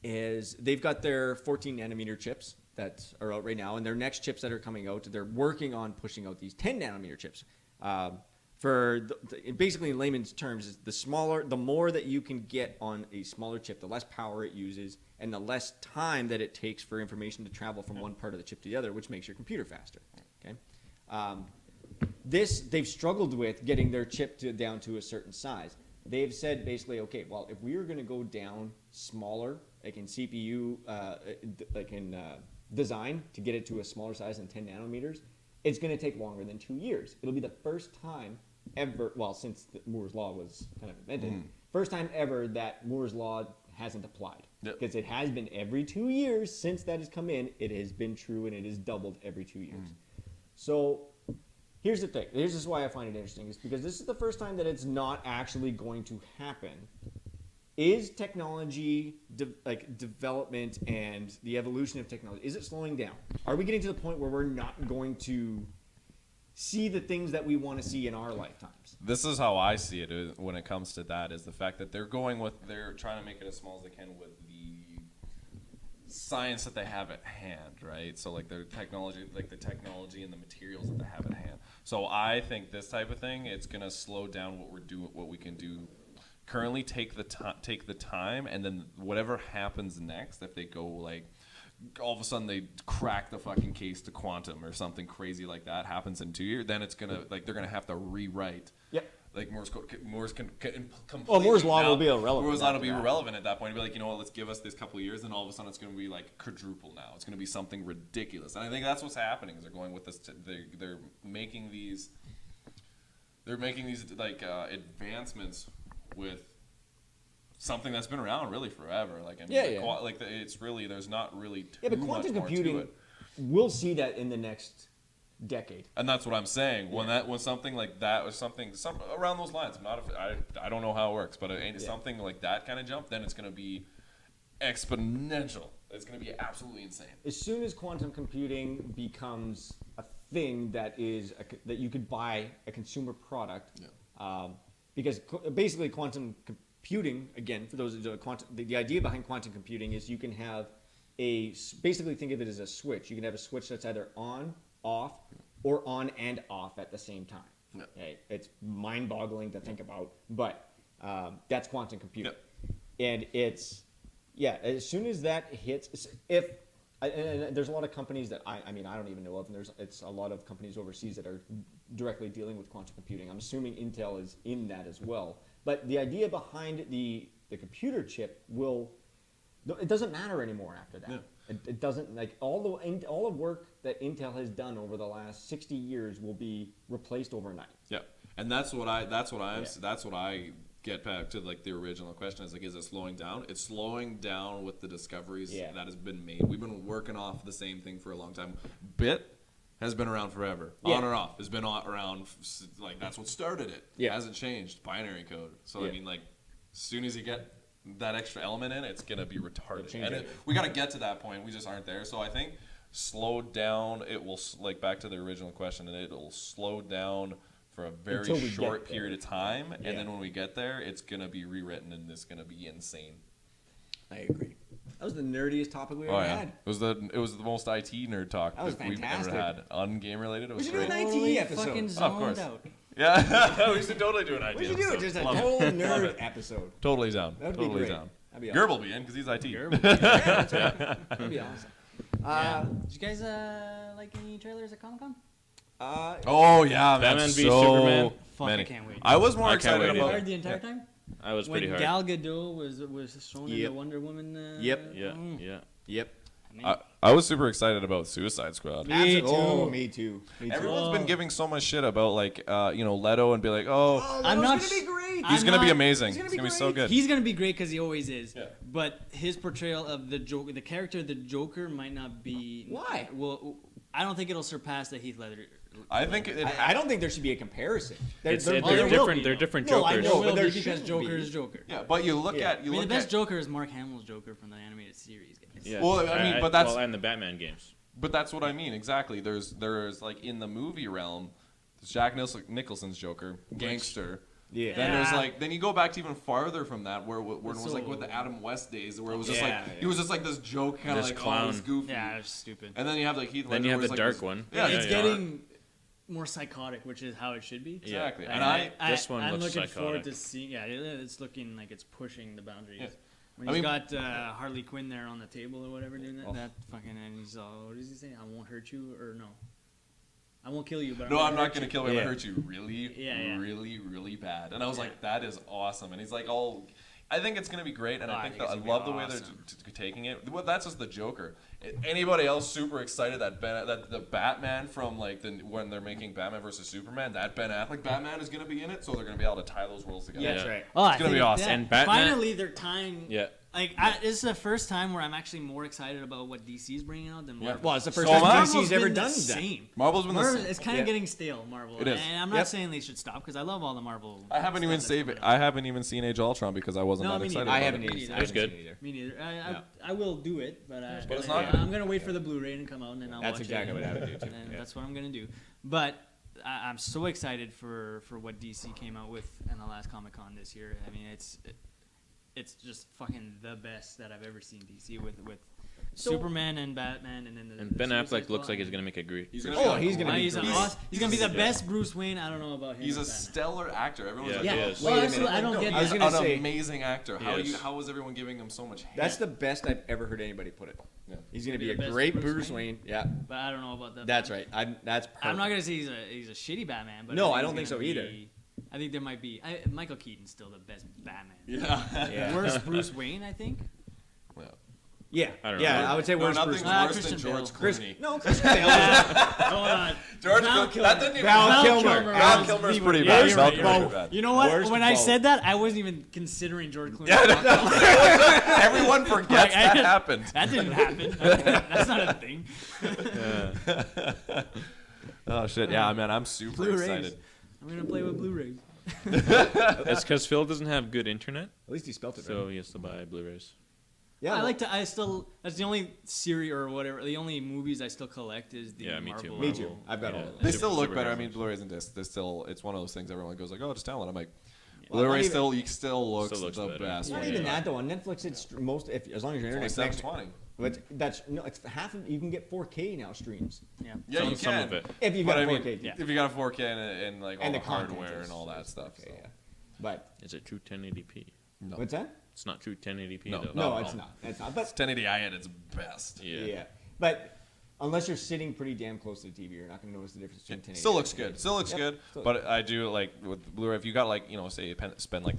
they've got their 14 nanometer chips that are out right now, and their next chips that are coming out, they're working on pushing out these 10 nanometer chips. Basically, in layman's terms, is the more that you can get on a smaller chip, the less power it uses, and the less time that it takes for information to travel from one part of the chip to the other, which makes your computer faster. Okay. They've struggled with getting their chip down to a certain size. They've said basically, okay, well, if we were going to go down smaller, like in CPU, design to get it to a smaller size than 10 nanometers, it's going to take longer than 2 years. It'll be the first time ever, well, since Moore's Law was kind of invented, first time ever that Moore's Law hasn't applied. Yep. Because it has been every 2 years since that has come in, it has been true, and it is doubled every 2 years. So here's the thing. This is why I find it interesting, is because this is the first time that it's not actually going to happen. Is technology, development and the evolution of technology, is it slowing down? Are we getting to the point where we're not going to see the things that we want to see in our lifetimes? This is how I see it when it comes to that, is the fact that they're trying to make it as small as they can with the science that they have at hand, right? So like their technology, like the technology and the materials that they have at hand. So I think this type of thing, it's gonna slow down what we can do currently. Take the time, and then whatever happens next, if they go like all of a sudden they crack the fucking case to quantum or something crazy like that happens in 2 years, then it's gonna they're gonna have to rewrite. Yep. Like Moore's can completely. Well, Moore's Law will be irrelevant. Moore's Law will be irrelevant at that point. It'll be like, you know what, let's give us this couple of years, and all of a sudden it's going to be like quadruple now. It's going to be something ridiculous, and I think that's what's happening. Is they're going with this. They're making these. They're making these like advancements with something that's been around really forever. Like it's really, there's not really too Yeah, but much quantum more to computing, it. we'll see that in the next decade. And that's what I'm saying. When something like that, or some around those lines, I don't know how it works, but something like that kind of jump, then it's going to be exponential. It's going to be absolutely insane. As soon as quantum computing becomes a thing that that you could buy a consumer product, because basically quantum computing, again, for those the idea behind quantum computing is you can have basically think of it as a switch. You can have a switch that's either on, off, or on and off at the same time. Yeah. Okay? It's mind-boggling to think about, but that's quantum computing. And it's, as soon as that hits, and there's a lot of companies that I don't even know of, and it's a lot of companies overseas that are directly dealing with quantum computing. I'm assuming Intel is in that as well. But the idea behind the computer chip it doesn't matter anymore after that. Yeah. It doesn't, like, all the work that Intel has done over the last 60 years will be replaced overnight. Yeah, and that's what I get back to, like, the original question is, like, is it slowing down? It's slowing down with the discoveries that has been made. We've been working off the same thing for a long time. Bit has been around forever. On or off has been around, like, that's what started it. It hasn't changed. Binary code. So I mean, like, as soon as you get that extra element in, it's gonna be retarded. And we got to get to that point. We just aren't there. So I think slow down. It will, like, back to the original question, and it'll slow down for a very short period of time, and then when we get there, it's gonna be rewritten, and it's gonna be insane. I agree. That was the nerdiest topic we ever had. It was the most IT nerd talk that we've ever had. Un-game related. It was great. We should do an IT episode. Fucking zoned out. Yeah, we should totally do an IT. We should do it. Just a total nerd episode. Totally down. That'd totally be great. down. That'd be awesome. Gerb awesome. will be in because he's IT. That's right. That'd be awesome. Did you guys like any trailers at Comic-Con? Oh yeah, Batman v so Superman. Fuck, many. I can't wait. I was more I can't excited wait Were you about hard the entire time? I was When pretty hard. Gal Gadot was shown in the Wonder Woman. Yep. I was super excited about Suicide Squad. Me too. Everyone's been giving so much shit about, like, Leto, and be like, I'm not. Gonna be great. he's gonna be amazing. He's He's gonna be gonna be so good. He's gonna be great because he always is. Yeah. But his portrayal of the Joker, the character of the Joker, might not be. Why? Well, I don't think it'll surpass the Heath Ledger. I think I don't think there should be a comparison. They're there will different. be, They're though. different No, I Jokers. know. There will there be because shouldn't Joker be. is Joker. Yeah, but you look at I mean, the best Joker is Mark Hamill's Joker from the animated series, guys. Yeah. Well, I mean, but that's and the Batman games. But that's what I mean, exactly. There's like, in the movie realm, there's Jack Nicholson's Joker, gangster. Yeah. Then there's like, then you go back to even farther from that, where it was like with the Adam West days, where it was just he was just like this joke, kind of This like clown. always goofy. Yeah, it's stupid. And then you have like Heath Ledger. Then you have where the it's, like, dark this- one. Yeah, it's yeah. getting more psychotic, which is how it should be. Exactly. Yeah. And This one I'm looks looking forward psychotic. to seeing. Yeah, it's looking like it's pushing the boundaries. Yeah. When I he's mean- got Harley Quinn there on the table or whatever doing that, that fucking, and he's all, what does he say? I won't hurt you, or no? I won't kill you, but No, I'm not hurt gonna you. kill you. I'm gonna hurt you really, Yeah. really, really bad. And I was like, that is awesome. And he's like all I think it's gonna be great, and Oh, I I think think it's I gonna be love the way they're awesome. taking it. Well, that's just the Joker. Anybody else super excited that that the Batman from like when they're making Batman versus Superman, that Ben Affleck Batman is gonna be in it, so they're gonna be able to tie those worlds together. Yeah, that's right. Oh, It's gonna be awesome. And Batman- Finally, they're tying. Yeah. Like, this is the first time where I'm actually more excited about what DC's bringing out than Marvel. Well, it's the first So time am I. DC's ever been done the that. same. Marvel's been the Marvel, same. it's kind of getting stale, Marvel. It is. And I'm not Yep. saying they should stop because I love all the Marvel. I haven't even stuff that's saved it. coming out. I haven't even seen Age of Ultron because I wasn't No, that me excited. neither. I about haven't it. either. It was good. Either. Me neither. Yeah. I will do it, but But it's not good. I'm gonna wait for the Blu-ray to come out and then I'll That's watch exactly it. what I would do, too. And Yeah. that's what I'm gonna do. But I'm so excited for what DC came out with in the last Comic-Con this year. I mean, it's just fucking the best that I've ever seen DC with Superman and Batman and then the And Ben Suicide Affleck looks Squad. like he's gonna make a great. He's gonna Oh, be he's gonna be He's great. gonna be the best Bruce Wayne. I don't know about him. He's a as Batman. stellar actor. Everyone's Yeah, like, he Yeah, is. well, Wait a that's what minute. I don't no, get. I was he's gonna an say- amazing actor. Yes. How is everyone giving him so much hate? That's the best I've ever heard anybody put it. Yeah. He's gonna Be be the a best great Bruce Bruce Wayne? Wayne. Yeah, But I don't know about that. that's right. That's perfect. I'm not gonna say he's a shitty Batman, but No, I he's don't think gonna so either. be- I think there might be. Michael Keaton's still the best Batman. Yeah. Yeah. Worst Bruce Wayne, I think. Yeah, I don't yeah. know. I would say No, worse nothing's Bruce. worse Christian than George Bale. Clooney. No, Christian Bale. Hold on. George Val Clooney. Kilmer. That didn't even. Val Kilmer. Val was Kilmer's the pretty worst. bad. Yeah, Val you're Kilmer's right. pretty bad. You know what? Worst When of I both. said that, I wasn't even considering George Clooney. Everyone forgets that happened. That didn't happen. That's not a thing. Oh shit! Yeah, man, I'm super Blu-rays. excited. I'm gonna play with Blu-rays. It's because Phil doesn't have good internet, At least he spelt it so right. he has to buy Blu-rays. Yeah, I like to. I still. That's the only series or whatever. The only movies I still collect is the Yeah, me too. Marvel. Me too. I've got all of them. They Super- still look super better. I downloads. mean, Blu-rays and discs. They still. It's one of those things everyone goes like, "Oh, just download." I'm like, Well, Blu-ray not still looks the better. best. Not when even you- that though. On Netflix, it's as long as your It's internet only connection. $7.20. But that's no. It's half of. You can get 4K now streams Yeah. Yeah, you Some can. of it. if you've But got I mean, 4K. Yeah. if you got a 4K and like all And the the content hardware is- and all that stuff. Okay, so. yeah. But Is it true 1080p? No. what's that? It's not true 1080p No. though. No, No, it's no. not. It's not. But 1080i at its best. Yeah. But unless you're sitting pretty damn close to the TV, you're not going to notice the difference between 1080. Still looks good. Still looks Yep. good. Still- But I do like with Blu-ray. If you got like say you spend like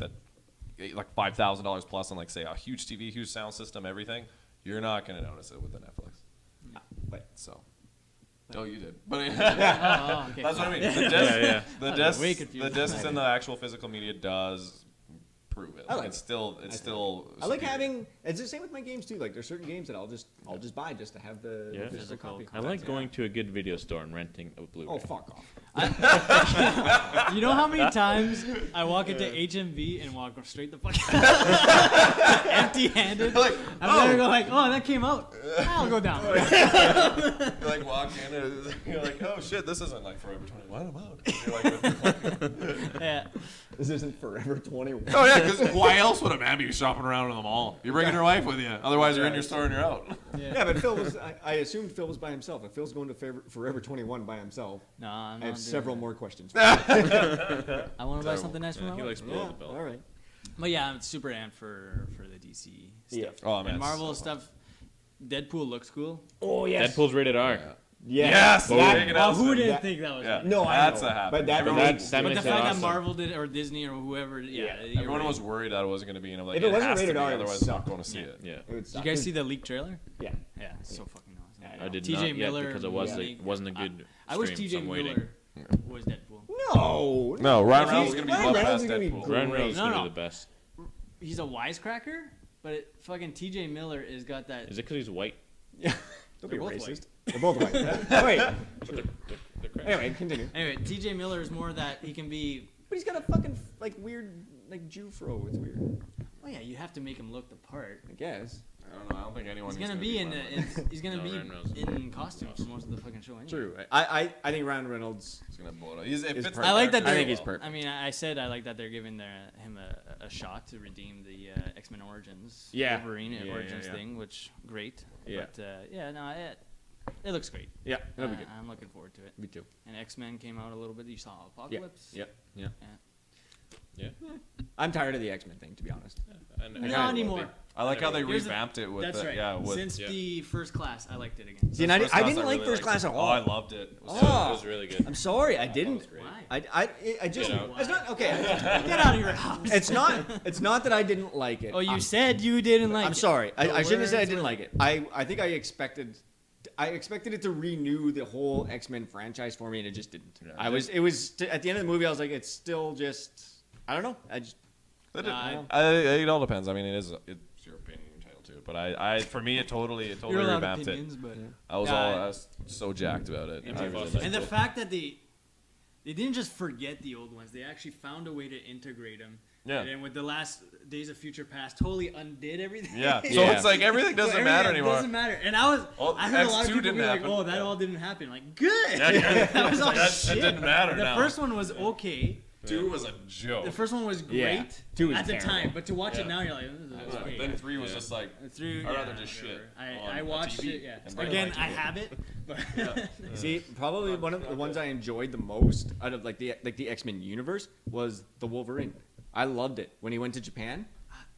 like $5,000 plus on like say a huge TV, huge sound system, everything, you're not gonna notice it with the Netflix. But So. Oh, you did. But Oh, okay. that's what I mean. The disc, Yeah. the I was disc, way confused. the discs in the actual physical media does prove it. I like it's still I like superior. having. It's the same with my games too. Like there's certain games that I'll just buy just to have the Yeah. physical copy. I like going to a good video store and renting a Blu-ray. Oh fuck off! You know how many times I walk into HMV and walk straight the fuck out, empty-handed? Like, I'm there go like, oh, that came out. I'll go down. You like walk in and you're like, oh shit, this isn't like Forever 21. I'm out. You're like, Yeah. This isn't Forever 21. oh yeah, because why else would a man be shopping around in the mall? You're bringing your wife with you. Otherwise, you're in your store and you're out. Yeah, but Phil was. I assumed Phil was by himself. If Phil's going to Forever 21 by himself, No, I'm I not have doing several that. more questions. I want to buy something nice for Yeah, my he wife. likes below the belt. all right. But yeah, I'm super amped for the DC Yeah. stuff. Oh, man, and it's Marvel so fun. stuff. Deadpool looks cool. Oh yes. Deadpool's rated R. Yes, That- big Who announcement. didn't That- think that was? Yeah, right? No, I that's know. a happen. But that Everyone- That But the makes fact it that awesome. Marvel did it or Disney or whoever, yeah. you're Everyone right. was worried that it wasn't going to be, and I'm like, If it wasn't has to rated be, R, it would otherwise I'm not suck. going to see it. Yeah. It would Did suck. you guys see the leaked trailer? Yeah. Yeah, it's so fucking awesome. I did TJ not yet Miller because it wasn't a good I wish stream, TJ so I'm waiting. Miller was Deadpool. No. No, Ryan If Reynolds he's- is going to be Ryan the Reynolds best is gonna be Deadpool. great. Ryan Reynolds is No, gonna no. be the best. He's a wisecracker, but fucking TJ Miller has got that. Is it because he's white? Yeah. Don't be They're both racist. white. They're both white. Oh, wait. They're crazy. Anyway, continue. Anyway, TJ Miller is more that he can be. But he's got a fucking like weird like Jew fro. It's weird. Well, yeah, you have to make him look the part. I guess. I don't know. I don't think anyone. He's gonna be in. He's gonna No, be Ryan Reynolds is in costume for most of the fucking show. Anyway. True. I think Ryan Reynolds. He's going to blow it up. It Is fits the perfect. I like that. character They're, I think he's well. perfect. I mean, I said I like that they're giving him a shot to redeem the X-Men Origins, Yeah. Wolverine Yeah, Origins yeah. thing, which great. Yeah. But yeah, no, it looks great. Yeah, that'll be good. I'm looking forward to it. Me too. And X-Men came out a little bit. You saw Apocalypse. Yep. Yeah. Yeah. I'm tired of the X-Men thing, to be honest. And Not anymore. I like how they Here's the- revamped it with That's the, right. yeah, with Since yeah. the first class, I liked it again. See, and I First didn't Class, like really First liked Class it. at Oh, all. I loved it. It was it so- was really good. I'm sorry, I didn't. Why? I just. Get out. It's not okay. Get out of your house. It's not that I didn't like it. Oh, you said you didn't like it. I'm sorry. I shouldn't have said I words didn't were- like it. I think I expected it to renew the whole X-Men franchise for me, and it just didn't. Yeah. It was at the end of the movie. I was like, it's still just. I don't know. It all depends. I mean, it's your opinion, you're entitled to it. But for me, it totally You're allowed revamped it. opinions, but I was so jacked about it. Yeah, I really and liked and the it. fact that they didn't just forget the old ones; they actually found a way to integrate them. Yeah. And then with the last Days of Future Past, totally undid everything. Yeah. So Yeah. it's like everything doesn't So matter everything anymore. Doesn't matter. And Well, I heard a lot of X2 people didn't be like, happen. "Oh, that Yeah. all didn't happen." Like, good. Yeah. That was all That shit. didn't matter The now. first one was okay. 2 was a joke. The first one was great Yeah. 2 was at the terrible. time, but to watch Yeah. it now, you're like, "This is okay." Then 3 was just like, Through, I'd rather just shit I on watched TV it. Yeah. and bring Again, it on I TV. have it, but See, probably one of the ones I enjoyed the most out of like the X-Men universe was the Wolverine. I loved it when he went to Japan.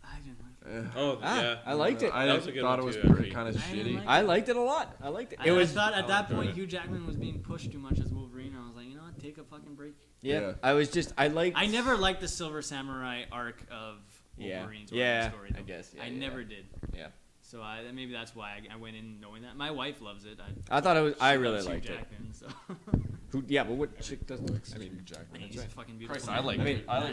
I didn't like it. Oh, yeah. I liked it. I That was a good thought one it was too, actually. kind of I didn't shitty. like I liked it a lot. I liked it. I, It was I thought at that enjoyed point it. Hugh Jackman was being pushed too much as Wolverine. I was like, you know what, take a fucking break. yeah. Yeah. I was just I liked. I never liked the Silver Samurai arc of Yeah. Wolverine's Yeah, origin story. I Though. guess, yeah, I yeah. never did. Yeah. So maybe that's why I went in knowing that. My wife loves it. I thought it was. I she really loves Hugh liked it. Jackman, so. Who? Yeah, but what chick doesn't? I mean, Hugh Jackman. He's a fucking beautiful. Christ, I like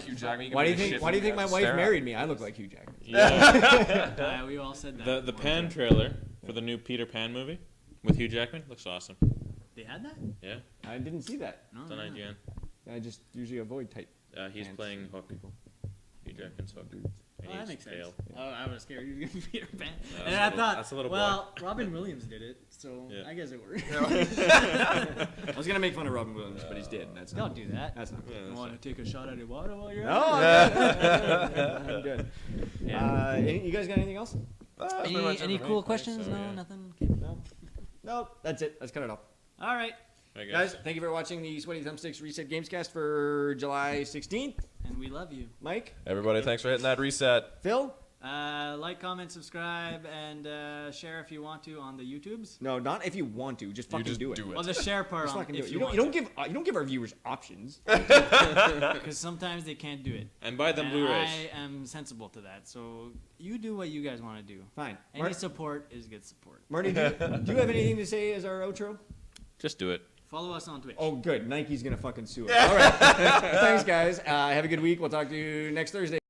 Hugh Jackman. why do you think? Why do you think my wife married me? I look like Hugh Jackman. Yeah. We all said that. The Pan trailer for the new Peter Pan movie with Hugh Jackman looks awesome. They had that? Yeah, I didn't see that. No. it's on no. IGN. I just usually avoid type. He's Pants. playing Hook. Hugh Jackman's Hook. And Oh, that he's makes sense. pale. Oh, I was scared he was gonna be Peter Pan. That's And a I little- thought, that's a little well, Robin Williams did it, so Yeah. I guess it worked. I was gonna make fun of Robin Williams, but he's dead. That's Don't do that. That's not. You want to take a shot at the water while you're No, at I'm good. Yeah. You guys got anything else? Any cool questions? so, No, yeah. nothing. No, that's it. Let's cut it off. All right. I Guys, thank you for watching the Sweaty Thumbsticks Reset Gamescast for July 16th. And we love you. Mike, Everybody, thanks for hitting that reset. Phil? Like, comment, subscribe, and share if you want to on the YouTubes. No, not if you want to. Just fucking just do it. do it. Well, the share part Just on fucking do if it. you, You don't give our viewers options. because sometimes they can't do it. And buy them And Blu-rays. I am sensible to that. So you do what you guys want to do. Fine. Any support is good support. Marty, do you have anything to say as our outro? Just do it. Follow us on Twitch. Oh, good. Nike's gonna fucking sue us. All right. Thanks, guys. Have a good week. We'll talk to you next Thursday.